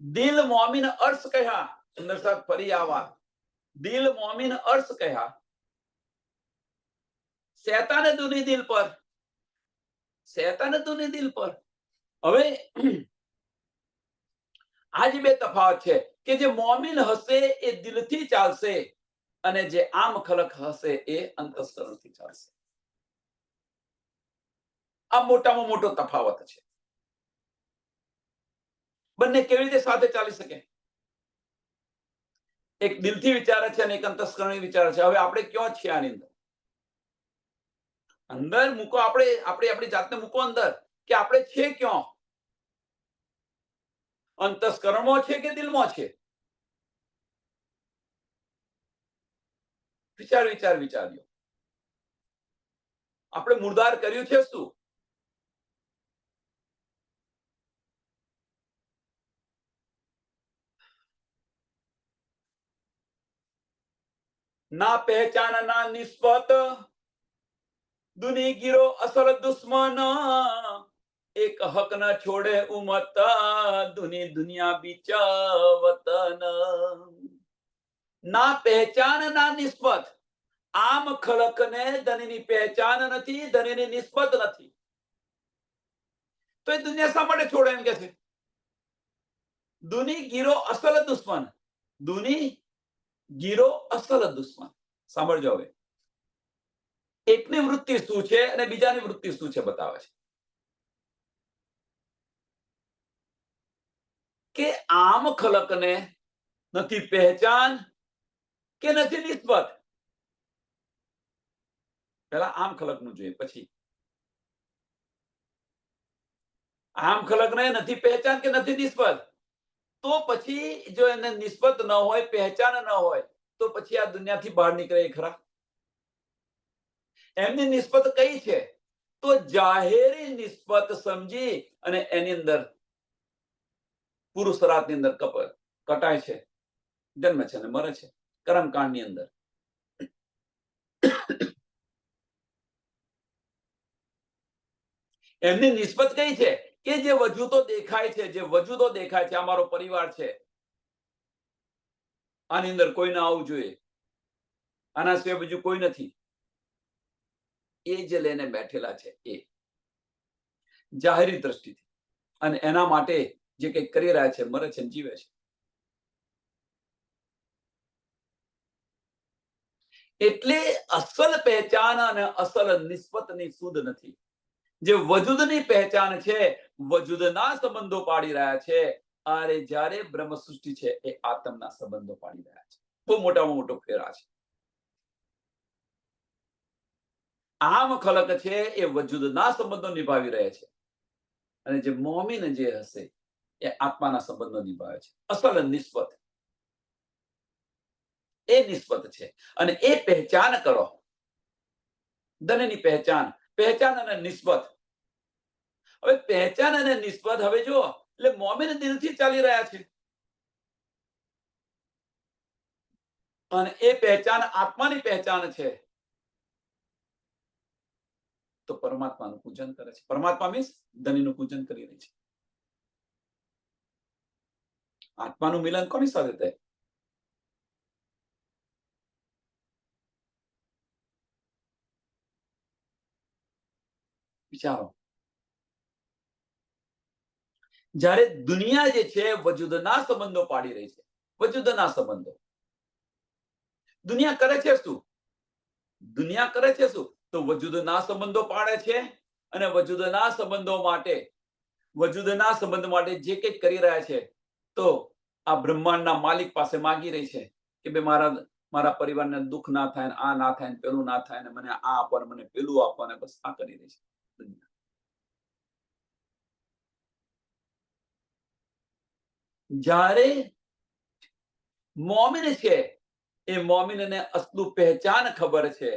Speaker 1: દિલ મોમિન અર્શ કહ્યા. સુંદર સાહેબ, ફરી આ વાત. દિલ મોમિન અર્શ કહ્યા, શૈતાને દુની દિલ પર. હવે આ જે બે તફાવત છે કે જે મોમિન હશે એ દિલથી ચાલશે, અને જે આમ ખલક હશે એ અંતસ્કરણથી ચાલશે. આ મોટામાં મોટો તફાવત છે. બંને કેવી રીતે સાથે ચાલી શકે? એક દિલથી વિચારે છે અને એક અંતસ્કરણથી વિચારે છે. હવે આપણે ક્યાં છીએ આની અંદર મૂકો, આપણે આપણી જાતને મૂકો અંદર, કે આપણે છે ક્યાં? અંતસ્કરણમાં છે કે દિલમાં છે? વિચાર્યો. આપણે મૂળદાર કર્યું છે શું? ના પહેચાન ના નિસ્બત, દુની ગીરો અસલ દુશ્મન. એક હક ન છોડે ઉમત, દુની દુનિયા બીચ વતન. ના પહેચાન ના નિસ્બત. આમ ખલકને ધનીની પહેચાન નથી, ધનીની નિસ્બત નથી, તો એ દુનિયા શા માટે છોડે? એમ કે છે દુની ગીરો અસલ દુશ્મન. દુની ગીરો અસલ દુશ્મન. સાંભળજો હવે, એકની વૃત્તિ શું છે અને બીજાની વૃત્તિ શું છે બતાવે છે. કે આમ ખલકને નથી પહેચાન કે નથી નિસ્બત. પેલા આમ ખલક નું જોઈએ, પછી આમ ખલકને નથી પહેચાન કે નથી નિસ્બત, તો પછી જો એને નિસ્બત ન હોય, પહેચાન ન હોય, તો પછી આ દુનિયાથી બહાર નીકળે ખરા? એમની નિસ્બત કઈ છે? તો જાહેરી નિસ્બત સમજી અને એની અંદર પુરુષાર્થની અંદર કટાય છે, જન્મે છે અને મરે છે કર્મકાંડની અંદર. એમની નિસ્બત કઈ છે? કે જે વજૂદો દેખાય છે, જે વજૂદો દેખાય છે, આ મારો પરિવાર છે, આની અંદર કોઈ ના આવવું જોઈએ, આના સિવાય બીજું કોઈ નથી, એ જે લઈને બેઠેલા છે એ જાહેરી દ્રષ્ટિથી, અને એના માટે જે કંઈક કરી રહ્યા છે, મરે છે, જીવે છે. એટલે અસલ પહેચાન અને અસલ નિસ્બતની સુધ નથી. જે વજૂદની પહેચાન છે, વજૂદના સંબંધો પાડી રહ્યા છે, અને જ્યારે બ્રહ્મ સૃષ્ટિ છે એ આત્મના સંબંધો પાડી રહ્યા છે. બહુ મોટામાં મોટો ફેરા છે. આમ ખલક છે એ વજૂદના સંબંધો નિભાવી રહે છે, અને જે મોમીન જે હશે એ આત્માના સંબંધો નિભાવે છે. અસલ નિસ્બત એ નિસ્બત છે, અને એ પહેચાન કરો. ધનની પહેચાન, પહેચાન અને નિસ્બત. હવે પહેચાન અને નિસ્બત, હવે જુઓ, એટલે મોમીન દિલથી ચાલી રહ્યા છે, અને એ પહેચાન આત્માની પહેચાન છે, તો પરમાત્માનું પૂજન કરે છે. પરમાત્મા મીન્સ ધનીનું પૂજન કરી રહી છે. આત્માનું મિલન કોની સાથે થાય? વિચારો. જ્યારે દુનિયા જે છે વજૂદના સંબંધો પાડી રહી છે, વજૂદના સંબંધો. દુનિયા કરે છે શું? દુનિયા કરે છે શું? તો વજૂદના સંબંધો પાડે છે, અને વજૂદના સંબંધો માટે, વજૂદના સંબંધ માટે જે કંઈક કરી રહ્યા છે, તો આ બ્રહ્માંડના માલિક પાસે માંગી રહી છે કે બે મારા પરિવારને દુઃખ ના થાય, આ ના થાય, પેલું ના થાય, ને મને આ આપો, મને પેલું આપો, ને બસ આ કરી રહી છે દુનિયા. જ્યારે મોમિન છે, એ મોમિનને અસલું પહેચાન ખબર છે,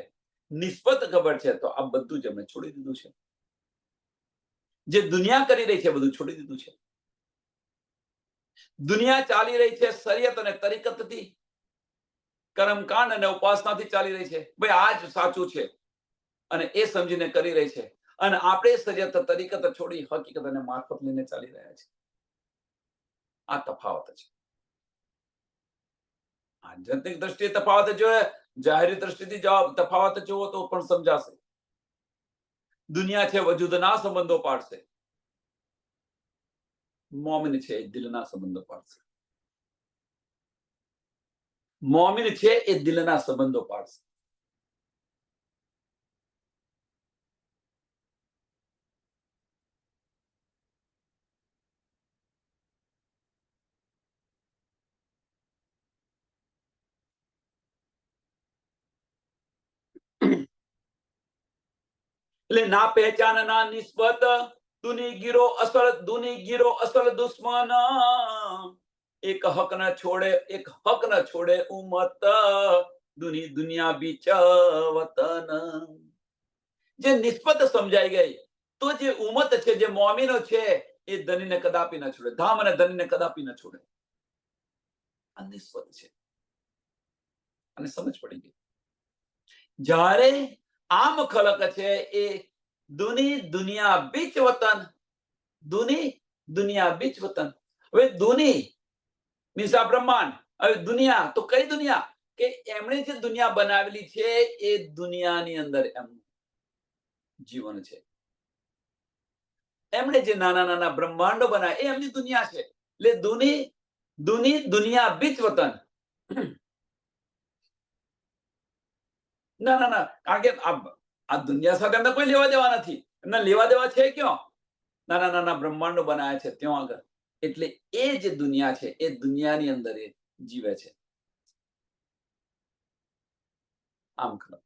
Speaker 1: નિસ્બત ખબર છે, તો આ બધું જ એમણે છોડી દીધું છે. જે દુનિયા કરી રહી છે બધું છોડી દીધું છે. દુનિયા ચાલી રહી છે શરીયત અને તરીકતથી, કર્મકાંડ અને ઉપાસનાથી ચાલી રહી છે. ભાઈ આ જ સાચું છે, અને એ સમજીને કરી રહી છે. અને આપણે શરીયત તરીકત છોડી હકીકત અને મારફત લઈને ચાલી રહ્યા છે. આ તફાવત છે. આધ્યાત્મિક દ્રષ્ટિએ તફાવત જોઈએ, જાહેરી દ્રષ્ટિથી તફાવત જુઓ તો પણ સમજાશે. દુનિયા છે વજૂદના સંબંધો પાડશે, મોમિન છે એ દિલના સંબંધો પાડશે. મોમિન છે એ દિલના સંબંધો પાડશે. એટલે ના પહેચાન ના નિસ્બત, દુની ગીરો અસલ દુશ્મન, એક હક ન છોડે, એક હક ન છોડે ઉમત, દુની દુનિયા બીચ વતન. જે નિસ્બત સમજાઈ ગઈ, તો જે ઉમત છે, જે મોમીનો છે, એ ધનીને કદાપી ન છોડે, ધામ અને ધનીને કદાપી ન છોડે. આ નિસ્બત છે, અને સમજ પડી ગઈ. જ્યારે આમ ખલક છે એ દુની દુનિયા બીચ વતન, દુની દુનિયા બીચ વતન. હવે દુની મીન્સ આ બ્રહ્માંડ. હવે દુનિયા તો કઈ દુનિયા? કે એમણે જે દુનિયા બનાવેલી છે એ દુનિયાની અંદર એમનું જીવન છે. એમણે જે નાના નાના બ્રહ્માંડો બનાવ્યા એ એમની દુનિયા છે. એટલે દુની દુનિયા બીચ વતન. ના ના ના, કારણ કે આ દુનિયા સાથે એમને કોઈ લેવા દેવા નથી. એમને લેવા દેવા છે ક્યાં? નાના નાના બ્રહ્માંડો બનાવ્યા છે ત્યાં આગળ. એટલે એ જે દુનિયા છે એ દુનિયાની અંદર એ જીવે છે. આમ ખરું.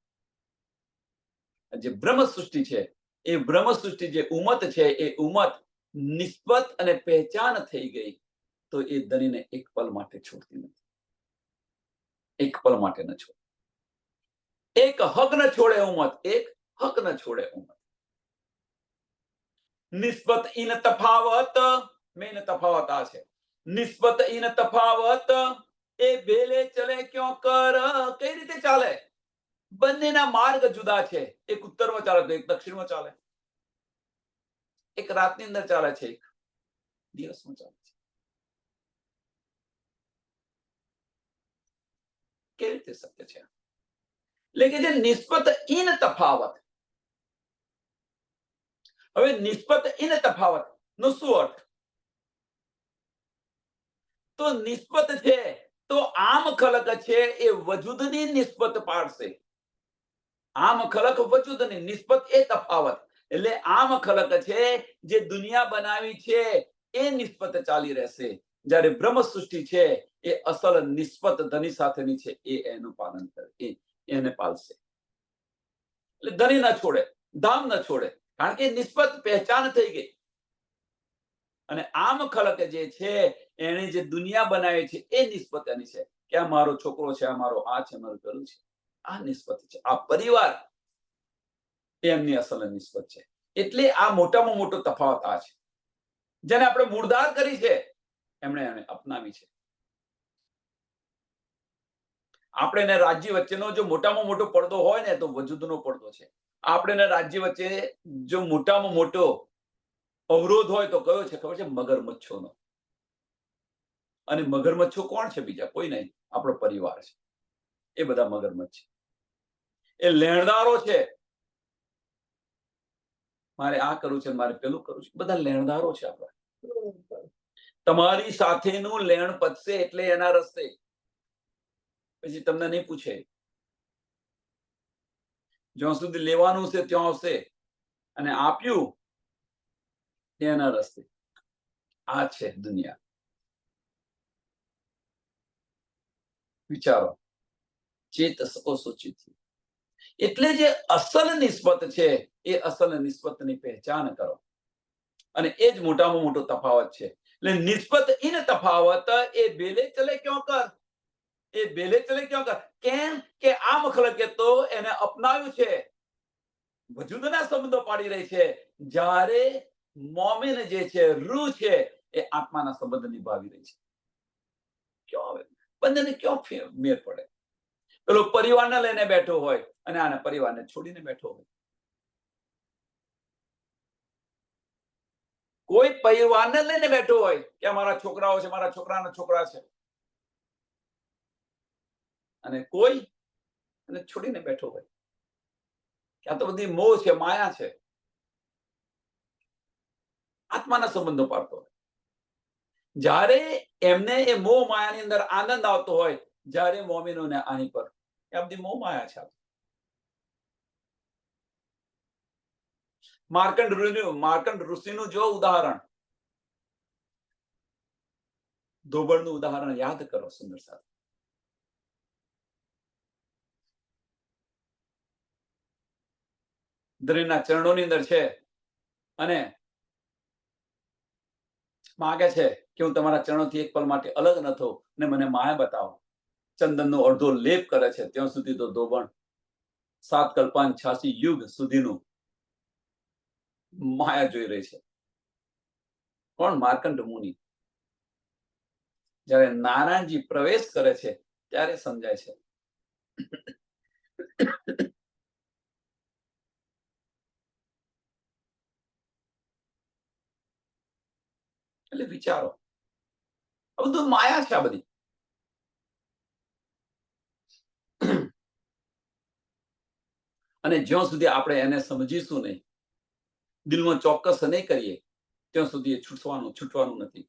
Speaker 1: જે બ્રહ્મ સૃષ્ટિ છે, એ બ્રહ્મ સૃષ્ટિ જે ઉમત છે, એ ઉમત નિસ્બત અને પહેચાન થઈ ગઈ તો એ ધણીને એક પલ માટે છોડતી નથી. એક પલ માટે ન છોડે. એક હક ન છોડે ઉમ્મત, એક હક ન છોડે ઉમ્મત. નિસ્બત ઇન તફાવત, મેન તફાવત આ છે. નિસ્બત ઇન તફાવત એ બેલે ચલે ક્યો કર. કઈ રીતે ચાલે? બંનેના માર્ગ જુદા છે. એક ઉત્તરમાં ચાલે તો એક દક્ષિણમાં ચાલે. એક રાતની અંદર ચાલે છે, એક દિવસમાં ચાલે છે. કેવી રીતે શક્ય છે? એટલે કે જે નિસ્બત ઇન તફાવત. હવે નિસ્બત ઇન તફાવત નો શું અર્થ? તો નિસ્બત છે તો આમ ખલક છે એ વજૂદની નિસ્બત પાડશે. આમ ખલક વજૂદની નિસ્બત એ તફાવત. એટલે આમ ખલક છે જે દુનિયા બનાવી છે એ નિસ્બત ચાલી રહેશે. જ્યારે બ્રહ્મ સૃષ્ટિ છે એ અસલ નિસ્બત ધની સાથેની છે, એ એનું પાલન કરે, એને પાલશે. એટલે ધની ન છોડે, ધામ ન છોડે, કારણ કે નિસ્બત પહેચાન થઈ ગઈ. અને આમ ખલક જે છે એને જે દુનિયા બનાવી છે એ નિસ્બત એની છે કે આ મારો છોકરો છે, આ મારો આ છે, મારું પેલું છે. આ નિસ્બત છે. આ પરિવાર એમની અસલ નિસ્બત છે. એટલે આ મોટામાં મોટો તફાવત આ છે. જેને આપણે મૂળધાર કરી છે એમણે એને અપનાવી છે. આપણે એને રાજ્ય વચ્ચેનો જો મોટામાં મોટો પડદો હોય ને તો વજૂદનો પડદો છે. આપણે એને રાજ્ય વચ્ચે જો મોટામાં મોટો અવરોધ હોય તો કયો છે ખબર છે? મગરમચ્છોનો. અને મગરમચ્છો કોણ છે? બીજા કોઈ નહીં, આપણો પરિવાર છે. એ બધા મગરમચ્છ છે. એ લેણદારો છે. મારે આ કરવું છે, મારે પેલું કરવું છે. બધા લેણદારો છે આપણા. તમારી સાથેનું લેણ પતશે એટલે એના રસ્તે. પછી તમને નહીં પૂછે. જ્યાં સુધી લેવાનું છે ત્યાં આવશે અને આપ્યું એના રસ્તે. આ છે દુનિયા. વિચારો, ચેત શકો સૂચિત. એટલે જે અસલ નિસ્બત છે એ અસલ નિસ્બતની પહેચાન કરો. અને એ જ મોટામાં મોટો તફાવત છે. એટલે નિસ્બત ઇન તફાવત એ બેલે ચલે ક્યો કર. એ બેલે ચલે ક્યો કર. કેમ કે આ મખલકે તો એને અપનાવ્યું છે, વજૂદના સંબંધો પાડી રહી છે. જ્યારે મોમિન જે છે, રૂહ છે, એ આત્માના સંબંધ નિભાવી રહી છે. ક્યો આવે? બંનેને ક્યો મેળ પડે? પેલો પરિવારને લઈને બેઠો હોય અને આને પરિવારને છોડીને બેઠો હોય. કોઈ પરિવારને લઈને બેઠો હોય કે અમારા છોકરાઓ છે, મારા છોકરાના છોકરા છે, અને કોઈ એને છોડીને બેઠો હોય. આ તો બધી મોહ છે, માયા છે. આત્માના સંબંધો પાડતો હોય. જ્યારે એમને એ મોહ માયાની અંદર આનંદ આવતો હોય, જ્યારે મોમિનોને આની પર, એ બધી મોહ માયા છે. માર્કંડ ઋષિનું જો ઉદાહરણ, ધોબળનું ઉદાહરણ યાદ કરો સુંદર સાથે. ધણીના ચરણોની અંદર છે અને માગે છે કે હું તમારા ચરણોથી એક પલ માટે અલગ ન થઉં અને મને માયા બતાવો. ચંદનનો અડધો લેપ કરે છે ત્યાં સુધી તો ધોબણ 7 કલ્પાન 86 યુગ સુધીનું માયા જોઈ રહી છે. કોણ? માર્કંડ મુનિ. જ્યારે નારાયણજી પ્રવેશ કરે છે ત્યારે સમજાય છે. એટલે વિચારો, આ બધું માયા છે. આ બધી અને જ્યાં સુધી આપણે એને સમજીશું નહીં, દિલમાં ચોક્કસ નહીં કરીએ, ત્યાં સુધી એ છૂટવાનું નથી.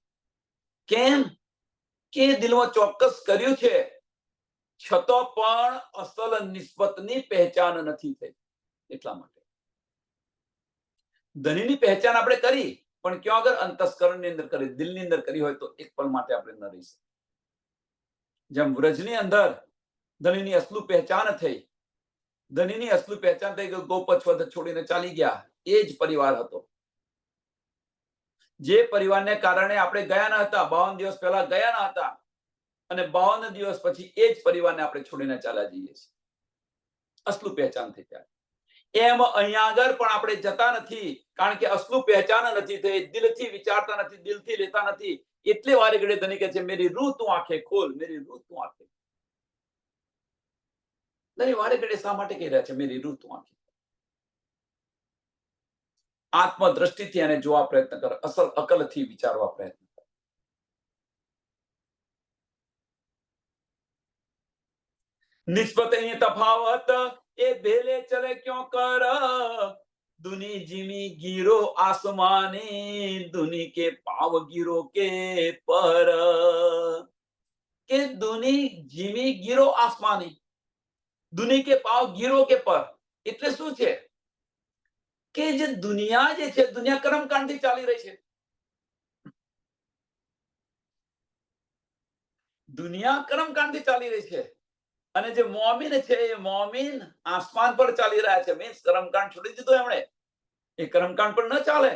Speaker 1: કેમ કે દિલમાં ચોક્કસ કર્યું છે છતાં પણ અસલ નિસ્બતની પહેચાન નથી થઈ. એટલા માટે ધનીની પહેચાન આપણે કરી, પણ ક્યાં આગળ? અંતસ્કરણની અંદર કરી, દિલની અંદર કરી હોય તો એક પલ માટે આપણે ન રહી શકીએ. જેમ વ્રજની અંદર ધનીની અસલું પહેચાન થઈ, ધનીની અસલું પહેચાન થઈ ગઈ, ગોપછવદ છોડીને ચાલી ગયા, એ જ પરિવાર હતો. જે પરિવારને કારણે આપણે ગયા ન હતા, 52 દિવસ પહેલા ગયા ન હતા, અને 52 દિવસ પછી એ જ પરિવારને આપણે છોડીને ચાલ્યા જઈએ છીએ. અસલું પહેચાન થઈ જાય. એમ અહીંયા આગળ પણ આપણે જતા નથી, કારણ કે અસલું પહેચાન નથી થઈ, દિલથી વિચારતા નથી, દિલથી લેતા નથી. એટલે વારે ઘડીએ ધણી કહે છે, મેરી રૂહ તું આંખે ખોલ, મેરી રૂહ તું આંખે. ધણી વારે ઘડીએ શા માટે કહી રહ્યા છે, મેરી રૂહ તું આંખે? આત્મદ્રષ્ટિથી એને જોવા પ્રયત્ન કરો, અસલ અકલથી વિચારવા પ્રયત્ન કરો. નિસ્બત અહીં તફાવત એ ભેલે ચલે ક્यों કર, दुनी जिमी गिरो आसमानी, दुनी के पाव गिरो के पर. કે दुनी जिमी गिरो आसमानी, दुनी के पाव गिरो के पर. એટલે શું છે કે જે દુનિયા જે છે, દુનિયા કર્મકાંડથી ચાલી રહી છે. દુનિયા કર્મકાંડથી ચાલી રહી છે, અને જે મોમિન છે એ મોમિન આસમાન પર ચાલી રહ્યા છે. મીન્સ કર્મકાંડ છોડી દીધું એમણે, એ કર્મકાંડ પર ન ચાલે,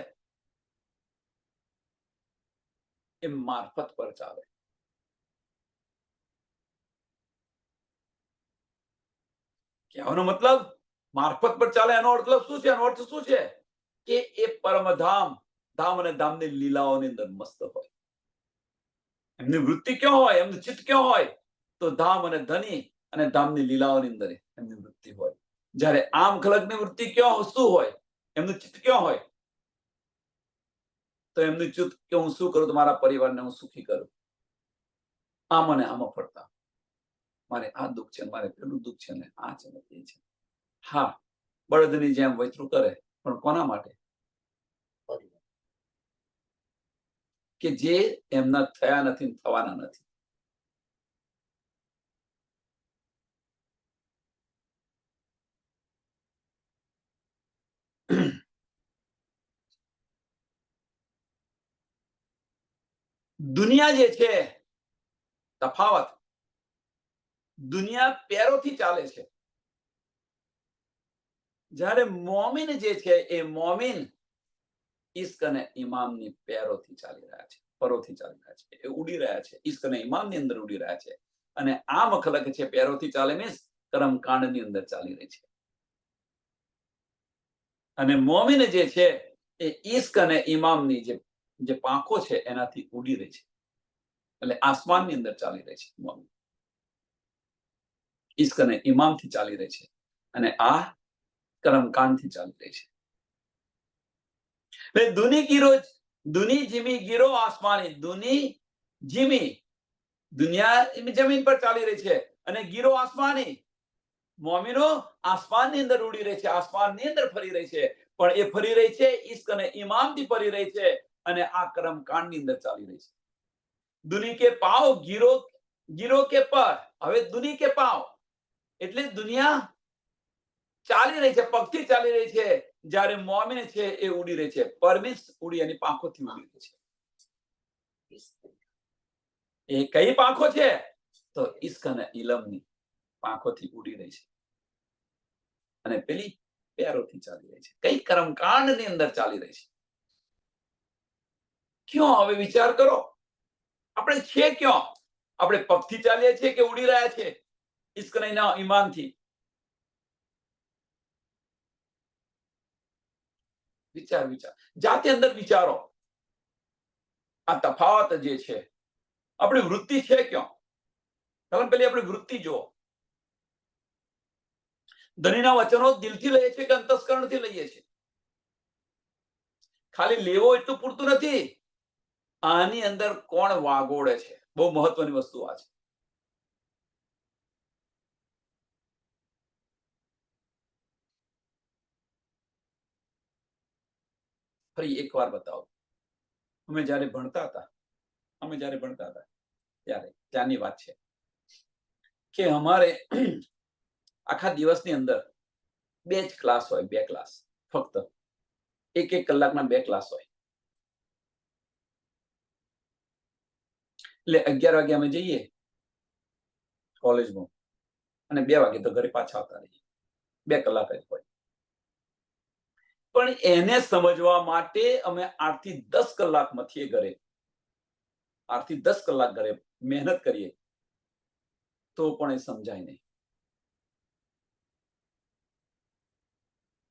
Speaker 1: એ મારફત પર ચાલે. કહેવાનો મતલબ મારફત પર ચાલે, એનો મતલબ શું છે? એનો અર્થ શું છે કે એ પરમધામ, ધામ અને ધામની લીલાઓની અંદર મસ્ત હોય. એમની વૃત્તિ ક્યાં હોય, એમનું ચિત્ત ક્યાં હોય? તો ધામ અને ધની અને ધામની લીલાઓની અંદર એમની વૃત્તિ હોય. જ્યારે આમ ખલકની વૃત્તિ ક્યાં શું હોય, એમનું ચિત્ત ક્યાં હોય? તો એમનું ચિત્ત કે હું શું કરું તો મારા પરિવારને હું સુખી કરું, આમ અને આમાં ફરતા, મારે આ દુઃખ છે, મારે પેલું દુઃખ છે, ને આ છે ને તે છે. હા, બળદની જેમ વૈતરું કરે, પણ કોના માટે? કે જે એમના થયા નથી, થવાના નથી. દુનિયા જે છે, તફાવત, દુનિયા પેરોથી ચાલે છે, જ્યારે મોમિન જે છે એ મોમિન ઇશ્ક અને ઇમામની પેરોથી ચાલી રહ્યા છે, પરોથી ચાલી રહ્યા છે, એ ઉડી રહ્યા છે, ઇશ્ક અને ઇમામની અંદર ઉડી રહ્યા છે. અને આ મખલક છે પેરોથી ચાલે, મીન્સ કર્મકાંડની અંદર ચાલી રહી છે. અને મોમિન જે છે એ ઇશ્ક અને ઇમામની જે પાંખો છે એનાથી ઉડી રહી છે, એટલે આસમાનની અંદર ચાલી રહી છે. મોમિન ઇશ્ક અને ઇમામથી ચાલી રહી છે, અને આ કર્મકાંડથી ચાલી રહી છે. દુની ગીરો, દુની જીમી ગીરો આસમાની, દુની જીમી દુનિયા જમીન પર ચાલી રહી છે, અને ગીરો આસમાની, મોમિનો આસમાનની અંદર ઉડી રહી છે, આસમાનની અંદર ફરી રહી છે. પણ એ ફરી રહી છે ઇશ્ક અને ઇમામથી ફરી રહી છે, અને આ કર્મકાંડની અંદર ચાલી રહી છે. દુની કે પાવ ગીરો, ગીરો કે પર. હવે દુની કે પાવ એટલે દુનિયા ચાલી રહી છે, પગથી ચાલી રહી છે, જ્યારે મોમિન છે એ ઉડી રહી છે. પરમિસ ઉડી, એની પાંખોથી ઉડી રહી છે. એ કઈ પાંખો છે? તો ઇશ્ક અને ઇલમની પાંખોથી ઉડી રહી છે, અને પેલી પેરોથી ચાલી રહી છે, કઈ કર્મકાંડની અંદર ચાલી રહી છે. ક્યાં? હવે વિચાર કરો, આપણે છે ક્યાં? આપણે પગથી ચાલીએ છીએ કે ઉડી રહ્યા છે ઇશ્ક અને ઈમાનથી? વિચાર, વિચાર, જાતે અંદર વિચારો. આ તફાવત જે છે, આપણી વૃત્તિ છે ક્યાં? તમે પેલી આપણી વૃત્તિ જુઓ. ધણીના વચનો દિલથી લઈએ છીએ કે અંતસ્કરણથી લઈએ છીએ? ખાલી લેવો એટલું પૂરતું નથી, આની અંદર કોણ વાગોળે છે, બહુ મહત્વની વસ્તુ આ છે. ફરી એક વાર બતાવો. અમે જ્યારે ભણતા હતા ત્યારે, ત્યાંની વાત છે કે અમારે આખા દિવસની અંદર 2 જ ક્લાસ હોય, 2 ક્લાસ, ફક્ત 1 કલાકના 2 ક્લાસ હોય. એટલે 11 વાગે અમે જઈએ કોલેજમાં, અને 2 વાગે તો ઘરે પાછા આવતા રહીએ. 2 કલાક જ હોય. પણ એને સમજવા માટે અમે 8 થી 10 કલાક મથીએ ઘરે, 8 થી 10 કલાક ઘરે મહેનત કરીએ તો પણ એ સમજાય નહીં,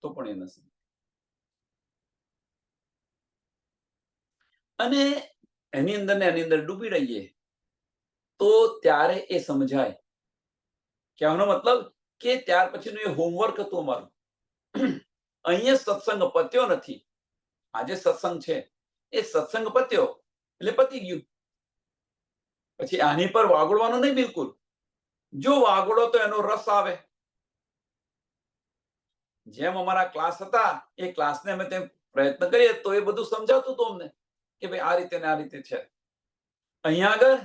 Speaker 1: તો પણ એ ન સમજાય. અને એની અંદર ડૂબી રહીએ તો ત્યારે એ સમજાય. કહેવાનો મતલબ કે ત્યાર પછીનું એ હોમવર્ક હતું અમારું. અહીંયા સત્સંગ પત્યો નથી. આજે સત્સંગ છે એ સત્સંગ પત્યો એટલે પતી ગયું. પછી આની પર વાગોળવાનું નહીં બિલકુલ. જો વાગોળો તો એનો રસ આવે. જેમ અમારા ક્લાસ હતા એ ક્લાસને અમે તેમ પ્રયત્ન કરીએ તો એ બધું સમજાતું હતું અમને કે ભાઈ આ રીતે ને આ રીતે છે. અહીંયા આગળ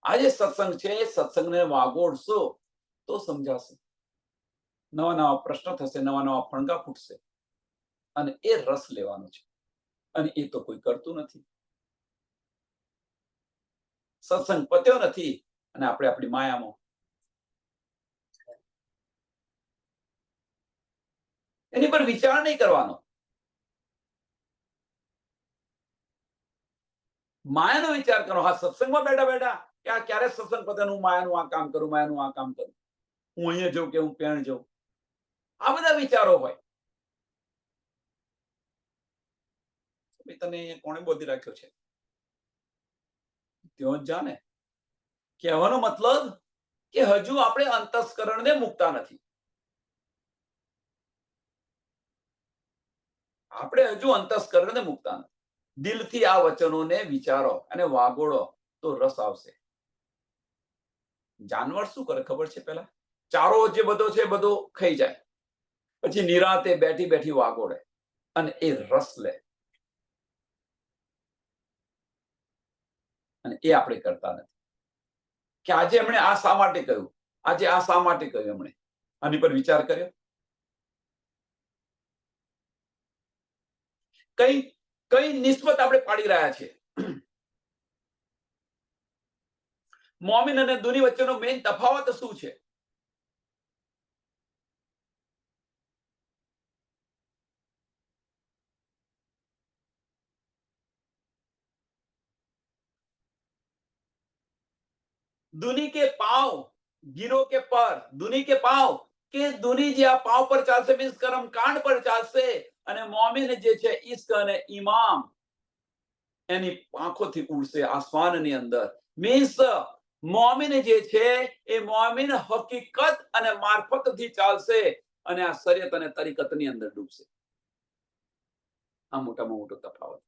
Speaker 1: આજે સત્સંગ છે એ સત્સંગને વાગોળશો તો સમજાશે. નવા નવા પ્રશ્ન થશે, નવા નવા ફણગા ફૂટશે અને એ રસ લેવાનો છે. અને એ તો કોઈ કરતું નથી. સત્સંગ પત્યો નથી અને આપણે આપણી માયામાં. એની પર વિચાર નહીં કરવાનો. માયાનો વિચાર કરો. હા, સત્સંગમાં બેઠા બેઠા કે આ ક્યારે સત્સંગ પતે, હું માયાનું આ કામ કરું, માયાનું આ કામ કરું, હું અહીંયા જઉં કે હું પેણ જઉં, આ બધા વિચારો હોય. તને કોણે બોધી રાખ્યો છે? ત્યાં જ જાને. કહેવાનો મતલબ કે હજુ આપણે અંતસ્કરણને મૂકતા નથી. આપણે હજુ અંતસ્કરણને મૂકતા નથી. દિલથી આ વચનોને વિચારો અને વાગોળો તો રસ આવશે. જાનવર શું કરે ખબર છે? પેલા ચારો જે બધો છે બધો ખાઈ જાય, પછી નિરાતે બેઠી બેઠી વાગોળે અને એ રસ લે. અને એ આપણે કરતા નથી. કે આજે એમણે આ શા માટે કહ્યું, આજે આ શા માટે કહ્યું, એમણે આની પર વિચાર કર્યો? કઈ કઈ નિસ્બત આપણે પાડી રહ્યા છીએ? મોમિન અને દુની વચ્ચેનો મેઇન તફાવત શું છે? दुनी के पांव गिरो के पर, दुनी के पांव કે દુની જે આ પાવ પર ચાલશે મીન્સ કર્મ કાંડ પર ચાલશે અને મોમિન જે છે ઈશ્ક અને ઈમામ એની પાંખોથી ઉડશે આસમાનની અંદર. મીન્સ મોમિન જે છે એ મોમિન હકીકત અને મારફતથી ચાલશે અને આ શરીયત અને તરીકતની અંદર ડૂબશે. આ મોટામાં મોટો તફાવત.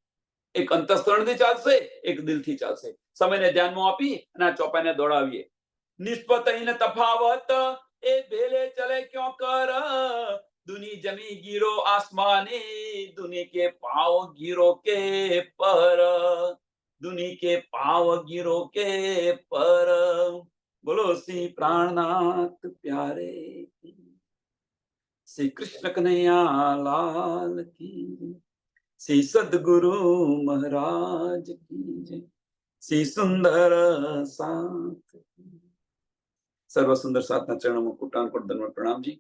Speaker 1: એક અંતસ્કરણથી ચાલશે, એક દિલથી ચાલશે. સમયને ધ્યાનમાં આપી અને આ ચોપાઈને દોડાવીએ. નિસ્બત અહીં તફાવત એ ભેલે ચલે ક્यों कर, दुनी जमी गिरो आसमानी, दुनी के पांव गिरो के पर, दुनी के पांव गिरो के पर. बोलो श्री प्राणनाथ प्यारे श्री कृष्ण कन्हैया लाल की, श्री सदगुरु महाराज की जय, श्री सुंदर साथ. सर्व सुंदर साथना चरणों में कोटान कोट दंडवत प्रणाम जी.